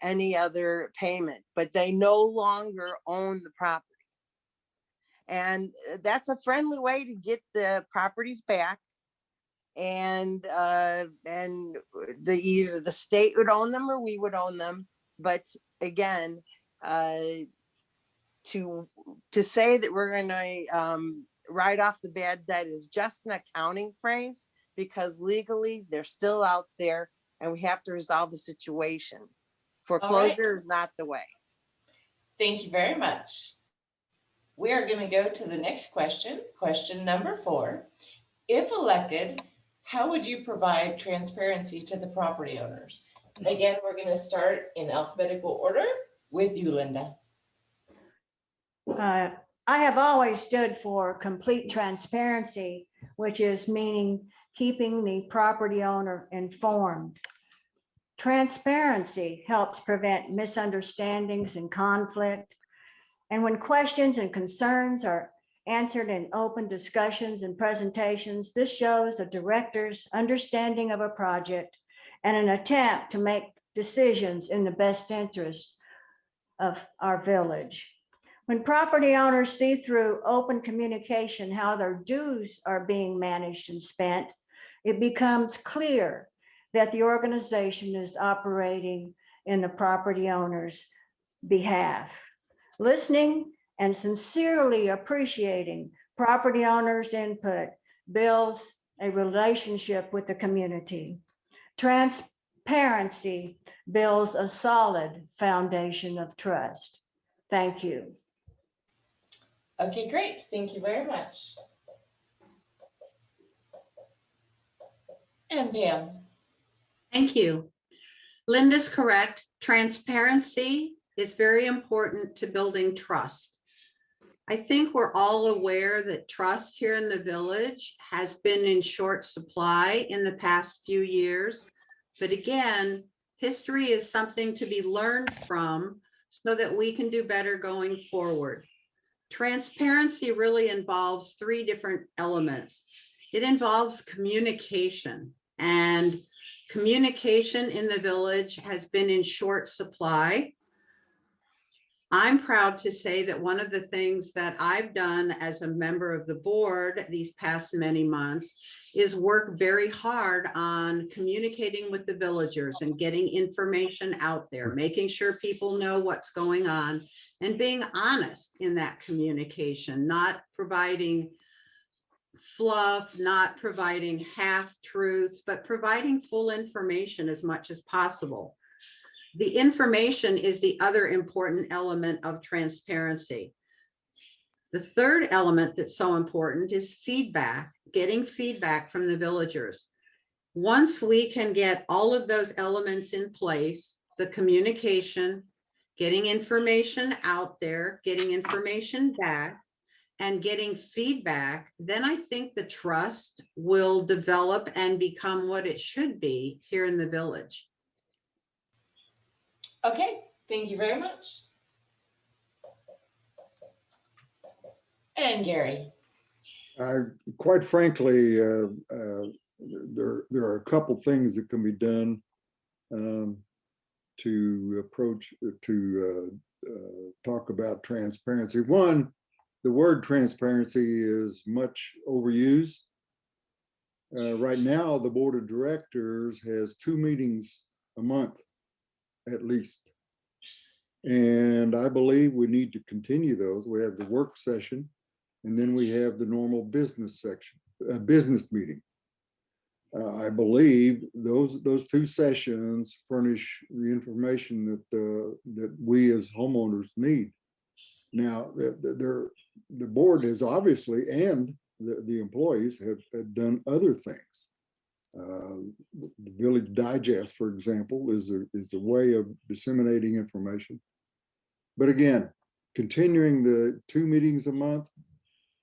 any other payment, but they no longer own the property. And that's a friendly way to get the properties back. And either the state would own them or we would own them. But again, to say that we're going to write off the bad debt is just an accounting phrase, because legally they're still out there and we have to resolve the situation. Foreclosure is not the way. Thank you very much. We are going to go to the next question, question number 4. If elected, how would you provide transparency to the property owners? Again, we're going to start in alphabetical order with you, Linda. I have always stood for complete transparency, which is meaning keeping the property owner informed. Transparency helps prevent misunderstandings and conflict. And when questions and concerns are answered in open discussions and presentations, this shows a director's understanding of a project and an attempt to make decisions in the best interest of our village. When property owners see through open communication how their dues are being managed and spent, it becomes clear that the organization is operating in the property owner's behalf. Listening and sincerely appreciating property owners' input builds a relationship with the community. Transparency builds a solid foundation of trust. Thank you. Okay, great. Thank you very much. And Pam. Thank you. Linda's correct. Transparency is very important to building trust. I think we're all aware that trust here in the village has been in short supply in the past few years. But again, history is something to be learned from so that we can do better going forward. Transparency really involves three different elements. It involves communication, and communication in the village has been in short supply. I'm proud to say that one of the things that I've done as a member of the board these past many months is work very hard on communicating with the villagers and getting information out there, making sure people know what's going on and being honest in that communication, not providing fluff, not providing half truths, but providing full information as much as possible. The information is the other important element of transparency. The third element that's so important is feedback, getting feedback from the villagers. Once we can get all of those elements in place, the communication, getting information out there, getting information back, and getting feedback, then I think the trust will develop and become what it should be here in the village. Okay, thank you very much. And Gary. Quite frankly, there are a couple things that can be done to talk about transparency. One, the word transparency is much overused. Right now, the board of directors has 2 meetings a month, at least. And I believe we need to continue those. We have the work session, and then we have the normal business section, business meeting. I believe those 2 sessions furnish the information that we as homeowners need. Now, the board has obviously, and the employees have done other things. The Village Digest, for example, is a way of disseminating information. But again, continuing the 2 meetings a month,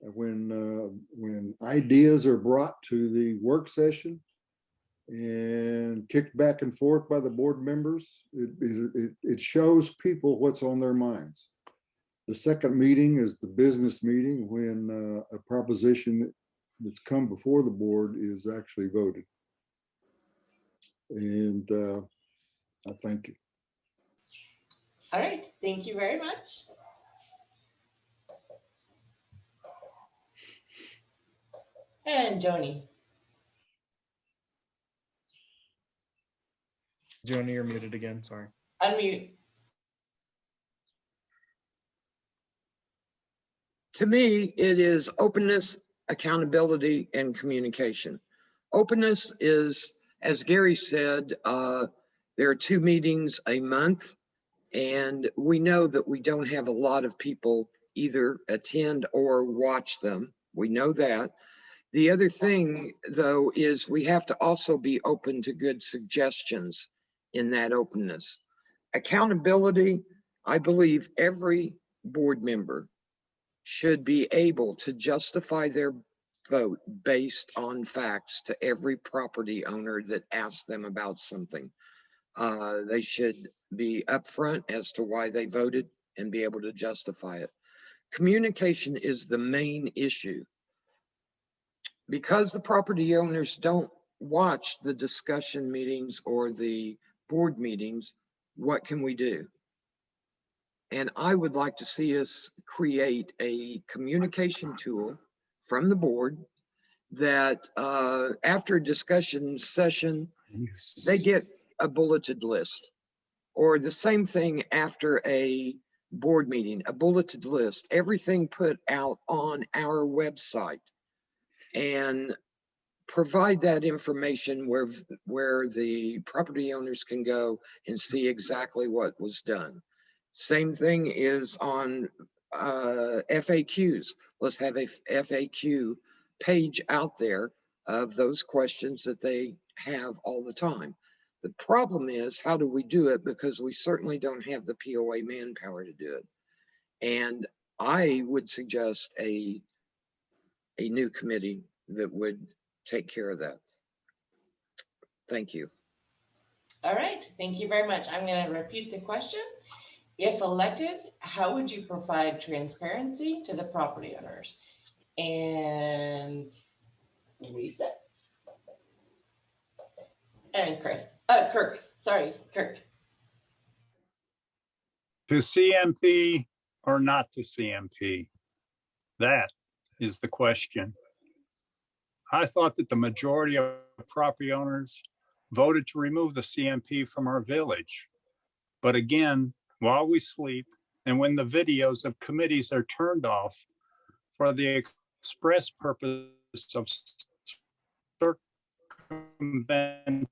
when ideas are brought to the work session and kicked back and forth by the board members, it shows people what's on their minds. The second meeting is the business meeting, when a proposition that's come before the board is actually voted. And I thank you. All right, thank you very much. And Joanie. Joanie, you're muted again, sorry. Unmute. To me, it is openness, accountability, and communication. Openness is, as Gary said, there are 2 meetings a month, and we know that we don't have a lot of people either attend or watch them. We know that. The other thing, though, is we have to also be open to good suggestions in that openness. Accountability, I believe every board member should be able to justify their vote based on facts to every property owner that asks them about something. They should be upfront as to why they voted and be able to justify it. Communication is the main issue. Because the property owners don't watch the discussion meetings or the board meetings, what can we do? And I would like to see us create a communication tool from the board that after a discussion session, they get a bulleted list. Or the same thing after a board meeting, a bulleted list, everything put out on our website, and provide that information where the property owners can go and see exactly what was done. Same thing is on FAQs. Let's have a FAQ page out there of those questions that they have all the time. The problem is, how do we do it? Because we certainly don't have the POA manpower to do it. And I would suggest a new committee that would take care of that. Thank you. All right, thank you very much. I'm going to repeat the question. If elected, how would you provide transparency to the property owners? And Lisa? And Chris. Kirk. Sorry, Kirk. To CMP or not to CMP? That is the question. I thought that the majority of property owners voted to remove the CMP from our village. But again, while we sleep and when the videos of committees are turned off for the express purpose of circumventing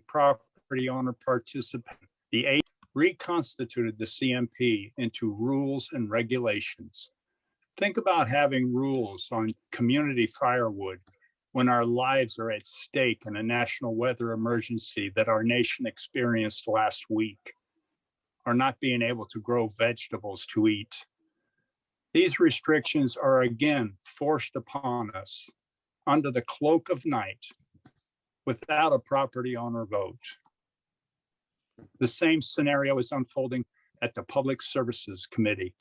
property owner participation, the eight reconstituted the CMP into rules and regulations. Think about having rules on community firewood when our lives are at stake in a national weather emergency that our nation experienced last week, or not being able to grow vegetables to eat. These restrictions are again forced upon us under the cloak of night without a property owner vote. The same scenario is unfolding at the Public Services Committee,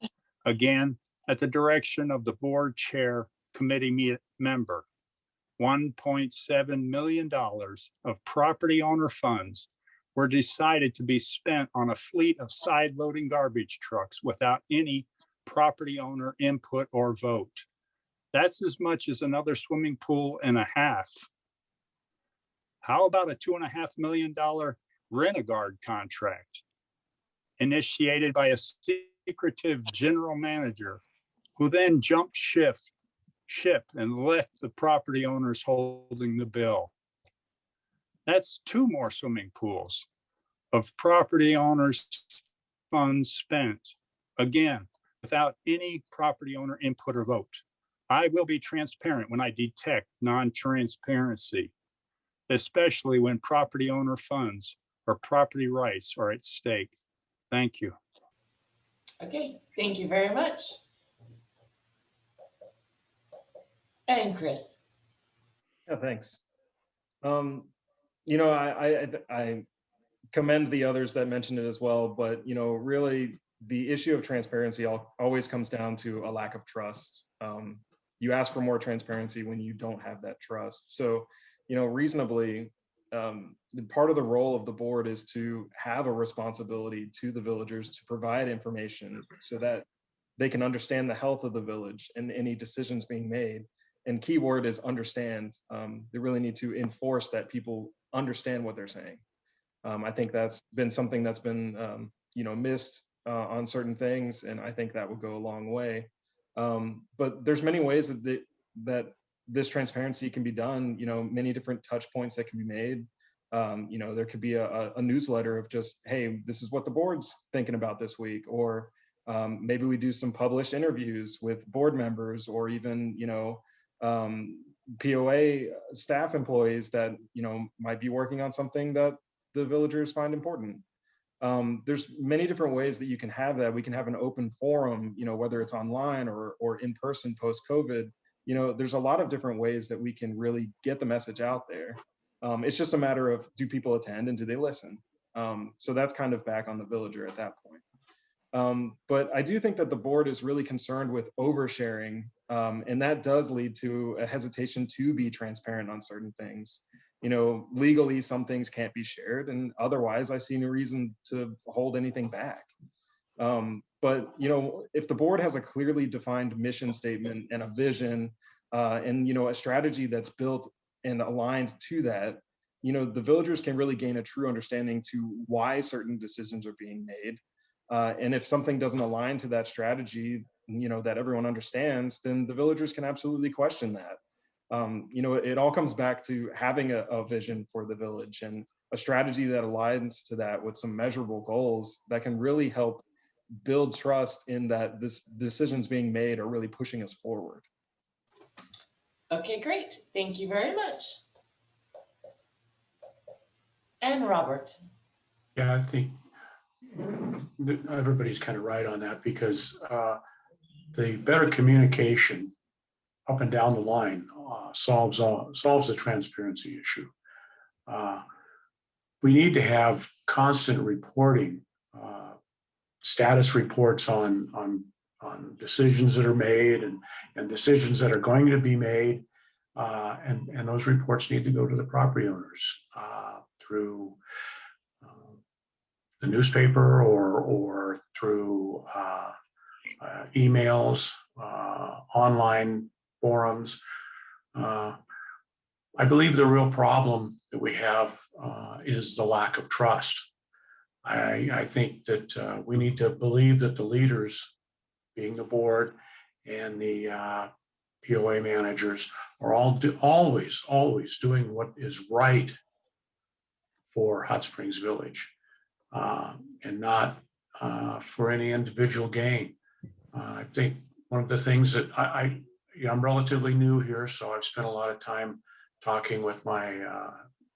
again, at the direction of the board chair committee member. $1.7 million of property owner funds were decided to be spent on a fleet of side loading garbage trucks without any property owner input or vote. That's as much as another swimming pool and a half. How about a $2.5 million Rent-A-Guard contract initiated by a secretive general manager who then jumped ship and left the property owners holding the bill? That's 2 more swimming pools of property owners' funds spent, again, without any property owner input or vote. I will be transparent when I detect non-transparency, especially when property owner funds or property rights are at stake. Thank you. Okay, thank you very much. And Chris. Yeah, thanks. You know, I commend the others that mentioned it as well, but you know, really the issue of transparency always comes down to a lack of trust. You ask for more transparency when you don't have that trust. So, you know, reasonably, part of the role of the board is to have a responsibility to the villagers to provide information so that they can understand the health of the village and any decisions being made. And key word is understand. They really need to enforce that people understand what they're saying. I think that's been something that's been, you know, missed on certain things, and I think that would go a long way. But there's many ways that this transparency can be done. You know, many different touch points that can be made. You know, there could be a newsletter of just, hey, this is what the board's thinking about this week, or maybe we do some published interviews with board members, or even, you know, POA staff employees that, you know, might be working on something that the villagers find important. There's many different ways that you can have that. We can have an open forum, you know, whether it's online or in person post-COVID. You know, there's a lot of different ways that we can really get the message out there. It's just a matter of, do people attend and do they listen? So that's kind of back on the villager at that point. But I do think that the board is really concerned with oversharing, and that does lead to a hesitation to be transparent on certain things. You know, legally, some things can't be shared, and otherwise, I see no reason to hold anything back. But, you know, if the board has a clearly defined mission statement and a vision, and, you know, a strategy that's built and aligned to that, you know, the villagers can really gain a true understanding to why certain decisions are being made. And if something doesn't align to that strategy, you know, that everyone understands, then the villagers can absolutely question that. You know, it all comes back to having a vision for the village and a strategy that aligns to that with some measurable goals that can really help build trust in that this decisions being made are really pushing us forward. Okay, great. Thank you very much. And Robert. Yeah, I think everybody's kind of right on that because the better communication up and down the line solves the transparency issue. We need to have constant reporting, status reports on decisions that are made and decisions that are going to be made. And those reports need to go to the property owners through the newspaper or through emails, online forums. I believe the real problem that we have is the lack of trust. I think that we need to believe that the leaders, being the board and the POA managers, are always doing what is right for Hot Springs Village and not for any individual gain. I think one of the things that I'm relatively new here, so I've spent a lot of time talking with my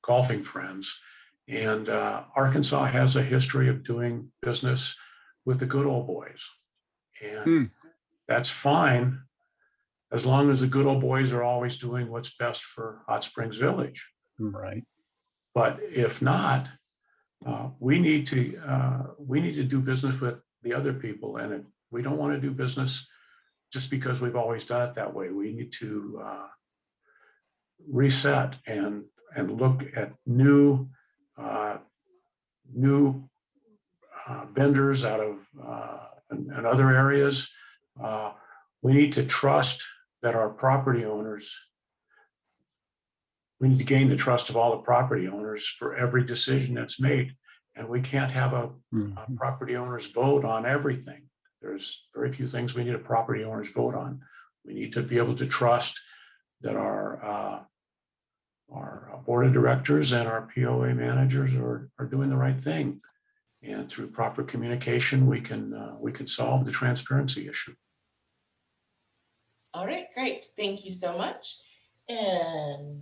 golfing friends. And Arkansas has a history of doing business with the good old boys. And that's fine as long as the good old boys are always doing what's best for Hot Springs Village. Right. But if not, we need to do business with the other people. And if we don't want to do business just because we've always done it that way, we need to reset and look at new vendors out of and other areas. We need to trust that our property owners, we need to gain the trust of all the property owners for every decision that's made. And we can't have a property owner's vote on everything. There's very few things we need a property owner's vote on. We need to be able to trust that our board of directors and our POA managers are doing the right thing. And through proper communication, we can solve the transparency issue. All right, great. Thank you so much. And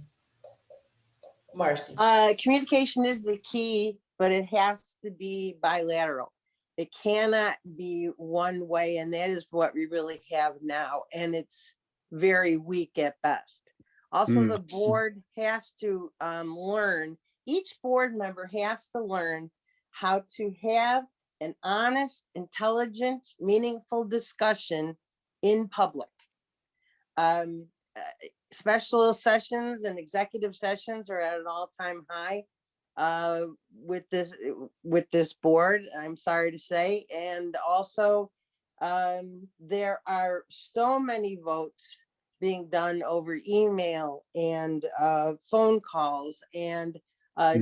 Marcy. Communication is the key, but it has to be bilateral. It cannot be one way, and that is what we really have now. And it's very weak at best. Also, the board has to learn, each board member has to learn how to have an honest, intelligent, meaningful discussion in public. Special sessions and executive sessions are at an all-time high with this board, I'm sorry to say. And also, there are so many votes being done over email and phone calls. And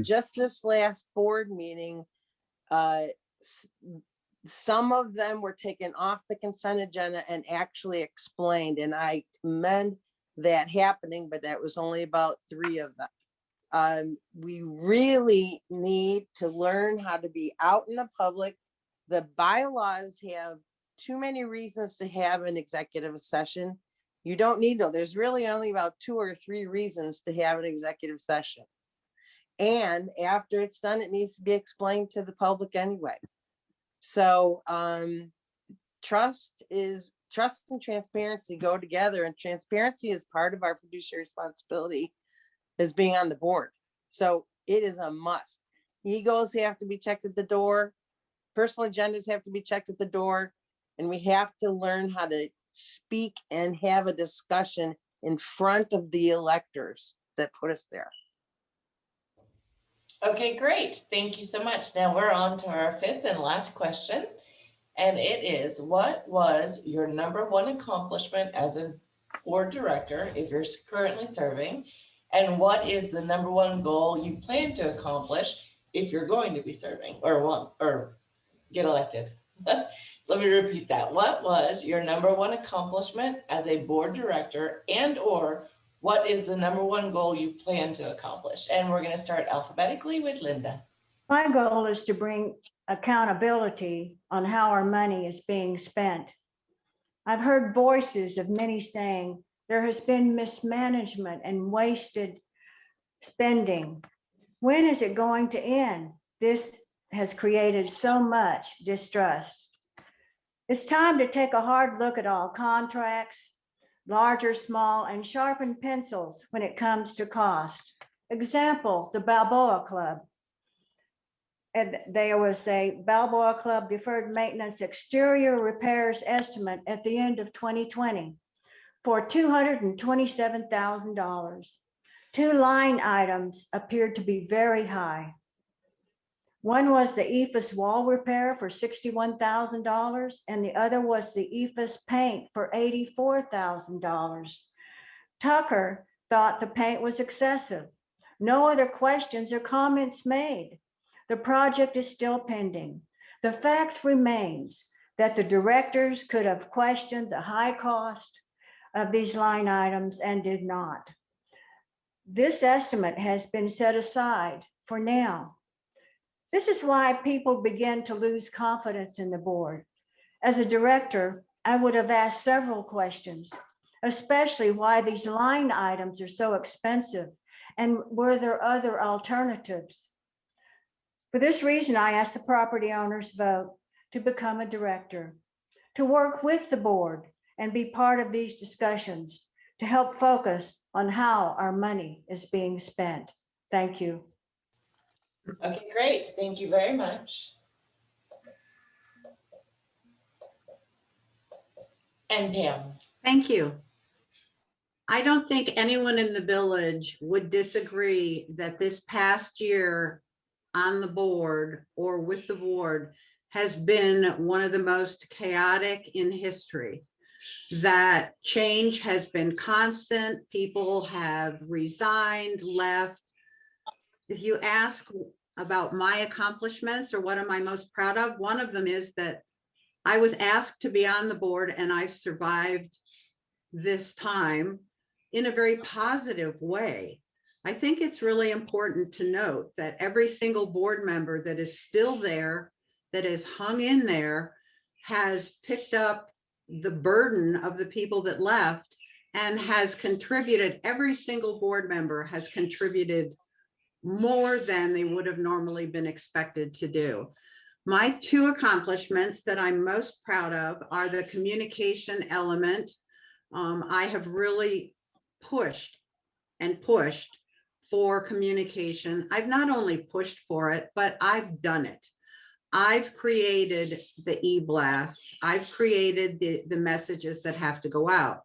just this last board meeting, some of them were taken off the consent agenda and actually explained. And I commend that happening, but that was only about 3 of them. We really need to learn how to be out in the public. The bylaws have too many reasons to have an executive session. You don't need to. There's really only about 2 or 3 reasons to have an executive session. And after it's done, it needs to be explained to the public anyway. So trust and transparency go together, and transparency is part of our fiduciary responsibility as being on the board. So it is a must. Egos have to be checked at the door. Personal agendas have to be checked at the door. And we have to learn how to speak and have a discussion in front of the electors that put us there. Okay, great. Thank you so much. Now we're on to our 5th and last question. And it is, what was your #1 accomplishment as a board director, if you're currently serving? And what is the #1 goal you plan to accomplish if you're going to be serving or get elected? Let me repeat that. What was your #1 accomplishment as a board director, and or what is the #1 goal you plan to accomplish? And we're going to start alphabetically with Linda. My goal is to bring accountability on how our money is being spent. I've heard voices of many saying there has been mismanagement and wasted spending. When is it going to end? This has created so much distrust. It's time to take a hard look at all contracts, large or small, and sharpen pencils when it comes to cost. Example, the Balboa Club. And there was a Balboa Club deferred maintenance exterior repairs estimate at the end of 2020 for $227,000. Two line items appeared to be very high. One was the EFS wall repair for $61,000, and the other was the EFS paint for $84,000. Tucker thought the paint was excessive. No other questions or comments made. The project is still pending. The fact remains that the directors could have questioned the high cost of these line items and did not. This estimate has been set aside for now. This is why people begin to lose confidence in the board. As a director, I would have asked several questions, especially why these line items are so expensive and were there other alternatives. For this reason, I asked the property owners vote to become a director, to work with the board and be part of these discussions to help focus on how our money is being spent. Thank you. Okay, great. Thank you very much. And Pam. Thank you. I don't think anyone in the village would disagree that this past year on the board or with the board has been one of the most chaotic in history. That change has been constant. People have resigned, left. If you ask about my accomplishments or what am I most proud of, one of them is that I was asked to be on the board and I've survived this time in a very positive way. I think it's really important to note that every single board member that is still there, that is hung in there, has picked up the burden of the people that left and has contributed. Every single board member has contributed more than they would have normally been expected to do. My two accomplishments that I'm most proud of are the communication element. I have really pushed and pushed for communication. I've not only pushed for it, but I've done it. I've created the e-blasts. I've created the messages that have to go out.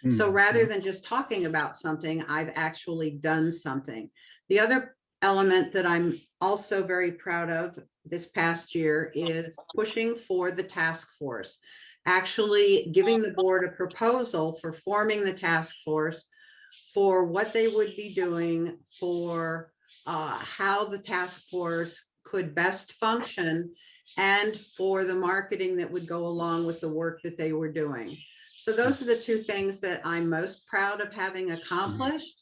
So rather than just talking about something, I've actually done something. The other element that I'm also very proud of this past year is pushing for the task force, actually giving the board a proposal for forming the task force for what they would be doing, for how the task force could best function, and for the marketing that would go along with the work that they were doing. So those are the two things that I'm most proud of having accomplished.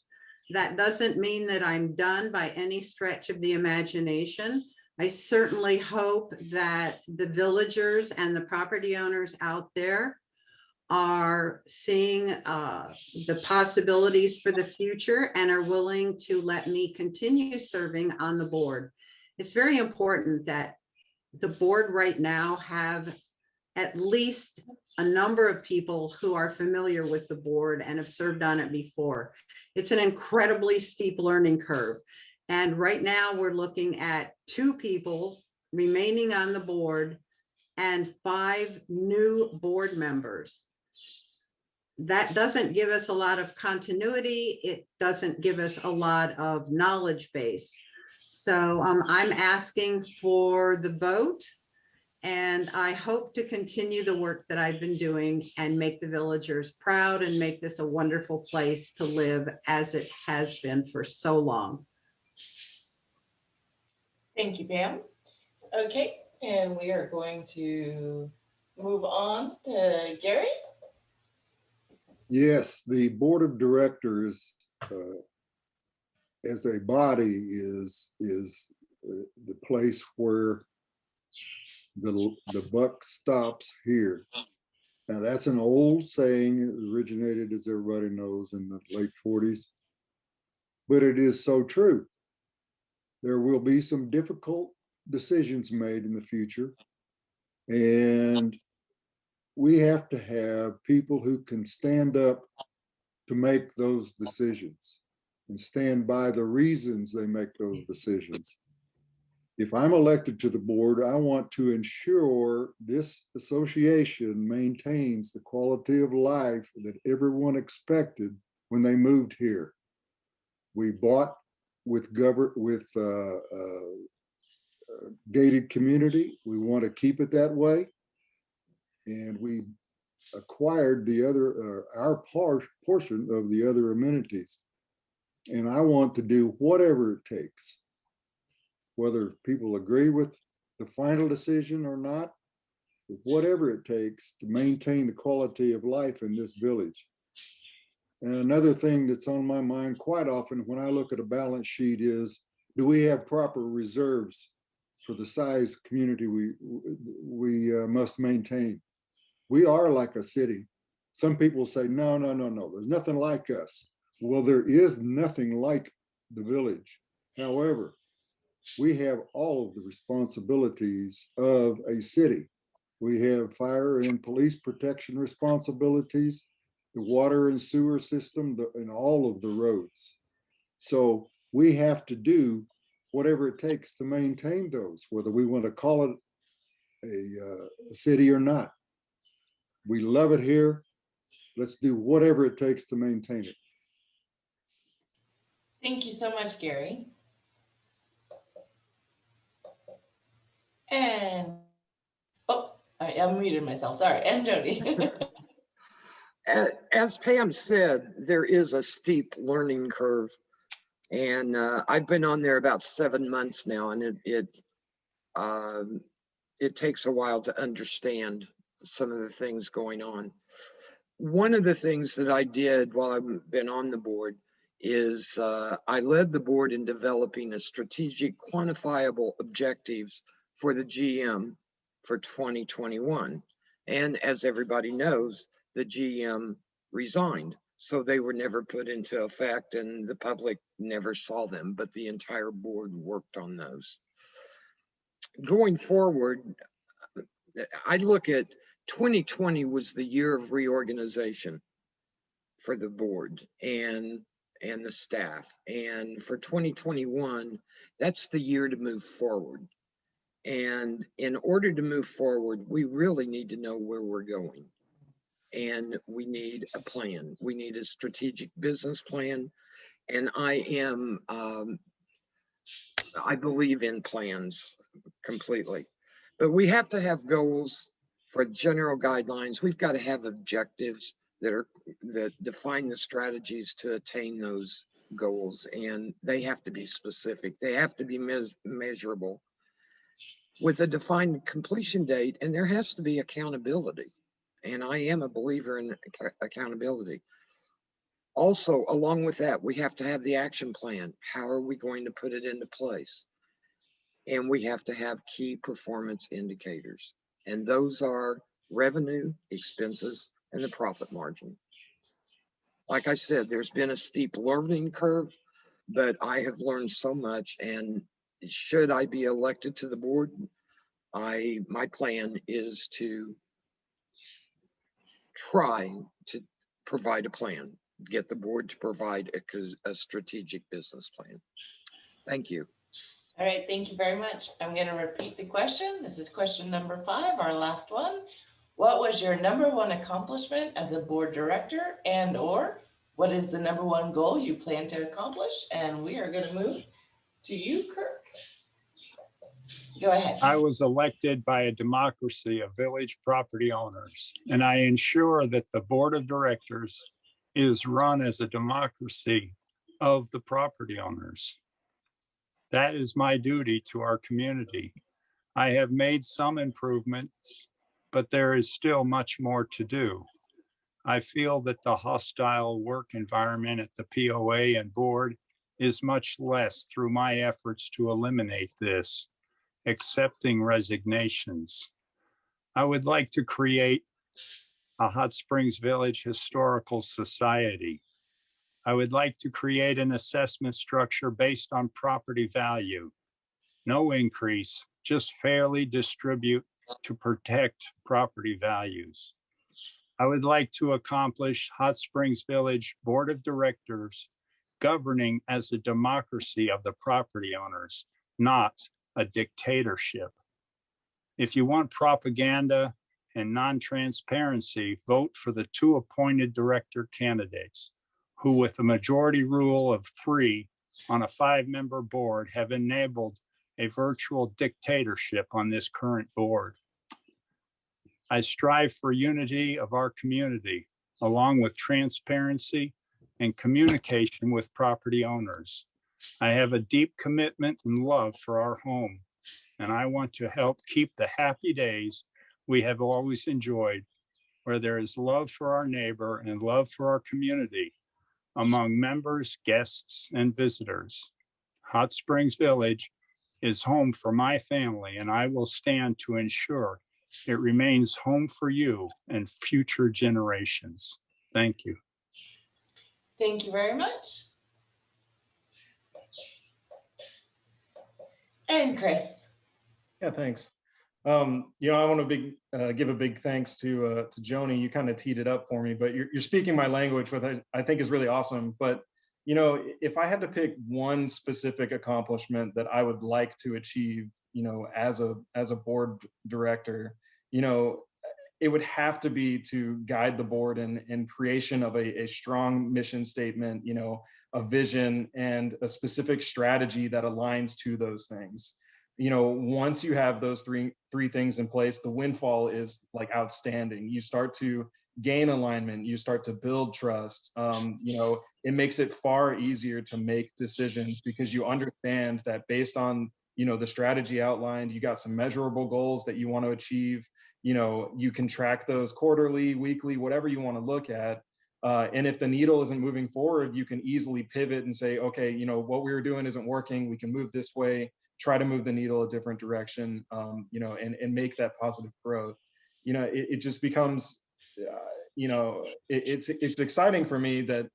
That doesn't mean that I'm done by any stretch of the imagination. I certainly hope that the villagers and the property owners out there are seeing the possibilities for the future and are willing to let me continue serving on the board. It's very important that the board right now have at least a number of people who are familiar with the board and have served on it before. It's an incredibly steep learning curve. And right now we're looking at 2 people remaining on the board and 5 new board members. That doesn't give us a lot of continuity. It doesn't give us a lot of knowledge base. So I'm asking for the vote, and I hope to continue the work that I've been doing and make the villagers proud and make this a wonderful place to live as it has been for so long. Thank you, Pam. Okay, and we are going to move on to Gary. Yes, the board of directors as a body is the place where the buck stops here. Now that's an old saying. It originated, as everybody knows, in the late 40s, but it is so true. There will be some difficult decisions made in the future. And we have to have people who can stand up to make those decisions and stand by the reasons they make those decisions. If I'm elected to the board, I want to ensure this association maintains the quality of life that everyone expected when they moved here. We bought with gated community. We want to keep it that way. And we acquired the other, our portion of the other amenities. And I want to do whatever it takes, whether people agree with the final decision or not, whatever it takes to maintain the quality of life in this village. And another thing that's on my mind quite often when I look at a balance sheet is, do we have proper reserves for the size community we must maintain? We are like a city. Some people say, no, there's nothing like us. Well, there is nothing like the village. However, we have all of the responsibilities of a city. We have fire and police protection responsibilities, the water and sewer system, and all of the roads. So we have to do whatever it takes to maintain those, whether we want to call it a city or not. We love it here. Let's do whatever it takes to maintain it. Thank you so much, Gary. And, oh, I unmuted myself, sorry, and Jody. As Pam said, there is a steep learning curve. And I've been on there about 7 months now, and it takes a while to understand some of the things going on. One of the things that I did while I've been on the board is I led the board in developing a strategic quantifiable objectives for the GM for 2021. And as everybody knows, the GM resigned. So they were never put into effect and the public never saw them, but the entire board worked on those. Going forward, I look at 2020 was the year of reorganization for the board and the staff. And for 2021, that's the year to move forward. And in order to move forward, we really need to know where we're going. And we need a plan. We need a strategic business plan. And I believe in plans completely. But we have to have goals for general guidelines. We've got to have objectives that define the strategies to attain those goals. And they have to be specific. They have to be measurable with a defined completion date. And there has to be accountability. And I am a believer in accountability. Also, along with that, we have to have the action plan. How are we going to put it into place? And we have to have key performance indicators. And those are revenue, expenses, and the profit margin. Like I said, there's been a steep learning curve, but I have learned so much. And should I be elected to the board, my plan is to try to provide a plan, get the board to provide a strategic business plan. Thank you. All right, thank you very much. I'm going to repeat the question. This is question number 5, our last one. What was your #1 accomplishment as a board director, and or what is the #1 goal you plan to accomplish? And we are going to move to you, Kirk. Go ahead. I was elected by a democracy of village property owners, and I ensure that the board of directors is run as a democracy of the property owners. That is my duty to our community. I have made some improvements, but there is still much more to do. I feel that the hostile work environment at the POA and board is much less through my efforts to eliminate this, accepting resignations. I would like to create a Hot Springs Village Historical Society. I would like to create an assessment structure based on property value. No increase, just fairly distribute to protect property values. I would like to accomplish Hot Springs Village Board of Directors governing as a democracy of the property owners, not a dictatorship. If you want propaganda and non-transparency, vote for the 2 appointed director candidates who, with a majority rule of 3 on a 5-member board, have enabled a virtual dictatorship on this current board. I strive for unity of our community, along with transparency and communication with property owners. I have a deep commitment and love for our home, and I want to help keep the happy days we have always enjoyed, where there is love for our neighbor and love for our community among members, guests, and visitors. Hot Springs Village is home for my family, and I will stand to ensure it remains home for you and future generations. Thank you. Thank you very much. And Chris. Yeah, thanks. I want to give a big thanks to Joanie. You kind of teed it up for me, but you're speaking my language, which I think is really awesome. But if I had to pick one specific accomplishment that I would like to achieve, as a board director, it would have to be to guide the board in creation of a strong mission statement, a vision and a specific strategy that aligns to those things. Once you have those three things in place, the windfall is like outstanding. You start to gain alignment, you start to build trust. It makes it far easier to make decisions because you understand that based on the strategy outlined, you got some measurable goals that you want to achieve. You can track those quarterly, weekly, whatever you want to look at. And if the needle isn't moving forward, you can easily pivot and say, okay, what we were doing isn't working. We can move this way, try to move the needle a different direction, and make that positive growth. It just becomes, it's exciting for me that,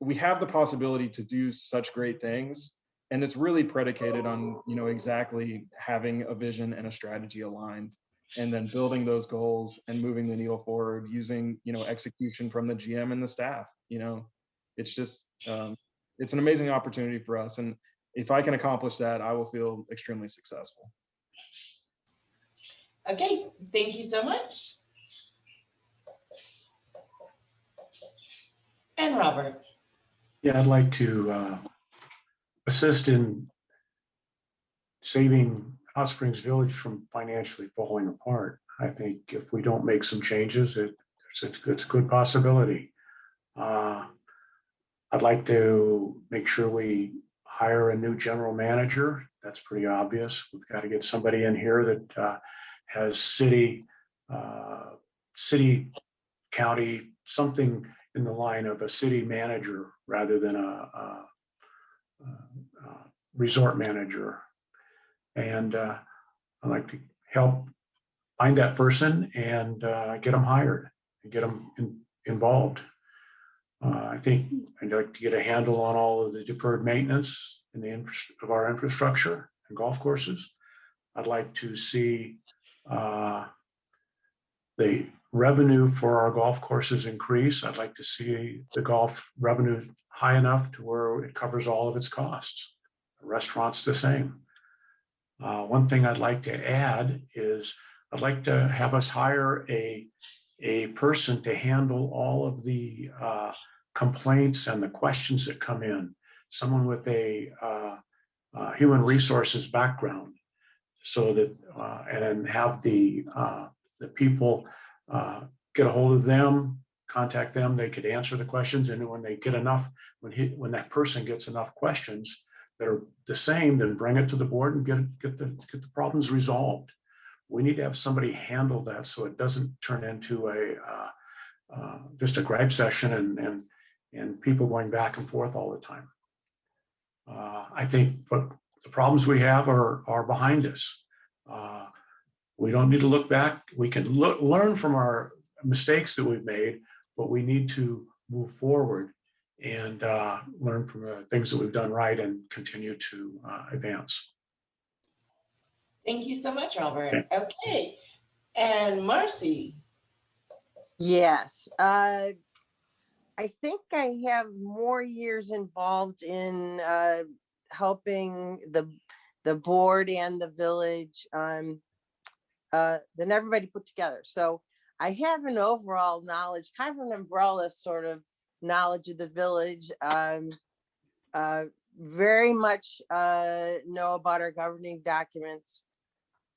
we have the possibility to do such great things. And it's really predicated on, exactly having a vision and a strategy aligned, and then building those goals and moving the needle forward using, execution from the GM and the staff. It's just, it's an amazing opportunity for us. And if I can accomplish that, I will feel extremely successful. Okay, thank you so much. And Robert. Yeah, I'd like to assist in saving Hot Springs Village from financially falling apart. I think if we don't make some changes, it's a good possibility. I'd like to make sure we hire a new general manager. That's pretty obvious. We've got to get somebody in here that has city, county, something in the line of a city manager rather than a resort manager. And I'd like to help find that person and get them hired and get them involved. I think I'd like to get a handle on all of the deferred maintenance of our infrastructure and golf courses. I'd like to see the revenue for our golf courses increase. I'd like to see the golf revenue high enough to where it covers all of its costs. The restaurant's the same. One thing I'd like to add is I'd like to have us hire a person to handle all of the complaints and the questions that come in. Someone with a human resources background, so that and then have the people get a hold of them, contact them. They could answer the questions, and when they get enough, when that person gets enough questions that are the same, then bring it to the board and get the problems resolved. We need to have somebody handle that so it doesn't turn into just a gripe session and people going back and forth all the time. I think what the problems we have are behind us. We don't need to look back. We can learn from our mistakes that we've made, but we need to move forward and learn from the things that we've done right and continue to advance. Thank you so much, Robert. Okay, and Marcy. Yes, I think I have more years involved in helping the board and the village than everybody put together. So I have an overall knowledge, kind of an umbrella sort of knowledge of the village. Very much know about our governing documents,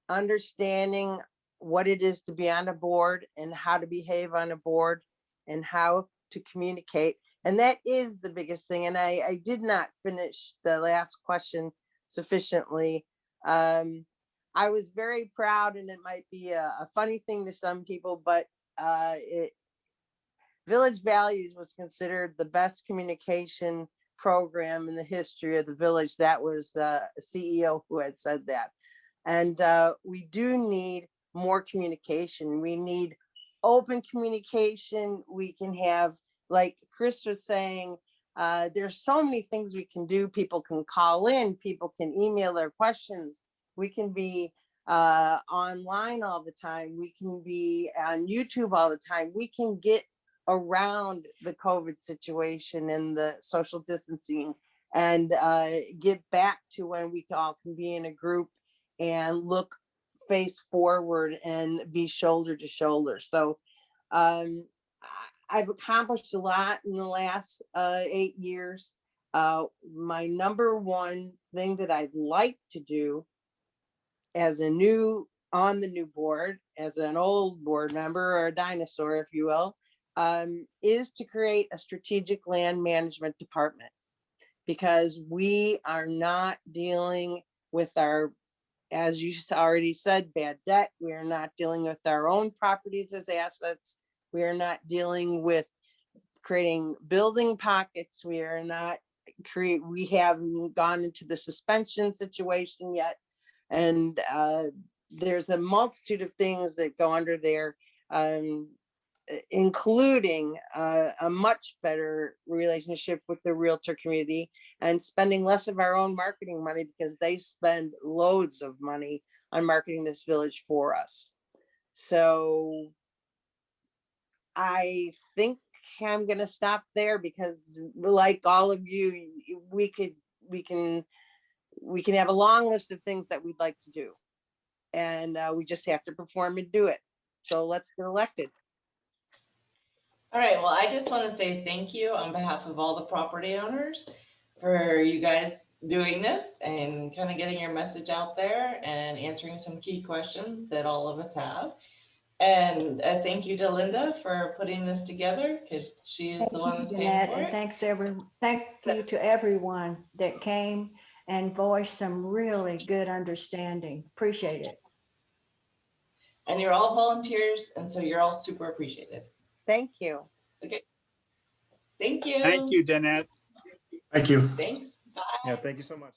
understanding what it is to be on a board and how to behave on a board and how to communicate. And that is the biggest thing. And I did not finish the last question sufficiently. I was very proud, and it might be a funny thing to some people, but Village Values was considered the best communication program in the history of the village. That was a CEO who had said that. And we do need more communication. We need open communication. We can have, like Chris was saying, there's so many things we can do. People can call in, people can email their questions. We can be online all the time. We can be on YouTube all the time. We can get around the COVID situation and the social distancing and get back to when we all can be in a group and look face forward and be shoulder to shoulder. So I've accomplished a lot in the last 8 years. My number one thing that I'd like to do as a on the new board, as an old board member or a dinosaur, if you will, is to create a strategic land management department, because we are not dealing with our, as you already said, bad debt. We are not dealing with our own properties as assets. We are not dealing with creating building pockets. We are not we haven't gone into the suspension situation yet. And there's a multitude of things that go under there, including a much better relationship with the realtor community and spending less of our own marketing money, because they spend loads of money on marketing this village for us. So I think I'm going to stop there, because like all of you, we can have a long list of things that we'd like to do, and we just have to perform and do it. So let's get elected. All right, well, I just want to say thank you on behalf of all the property owners for you guys doing this and kind of getting your message out there and answering some key questions that all of us have. And thank you to Linda for putting this together, because she is the one that's paying for it. Thank you to everyone that came and voiced some really good understanding. Appreciate it. And you're all volunteers, and so you're all super appreciated. Thank you. Okay. Thank you. Thank you, Dannet. Thank you. Thanks. Bye. Yeah, thank you so much.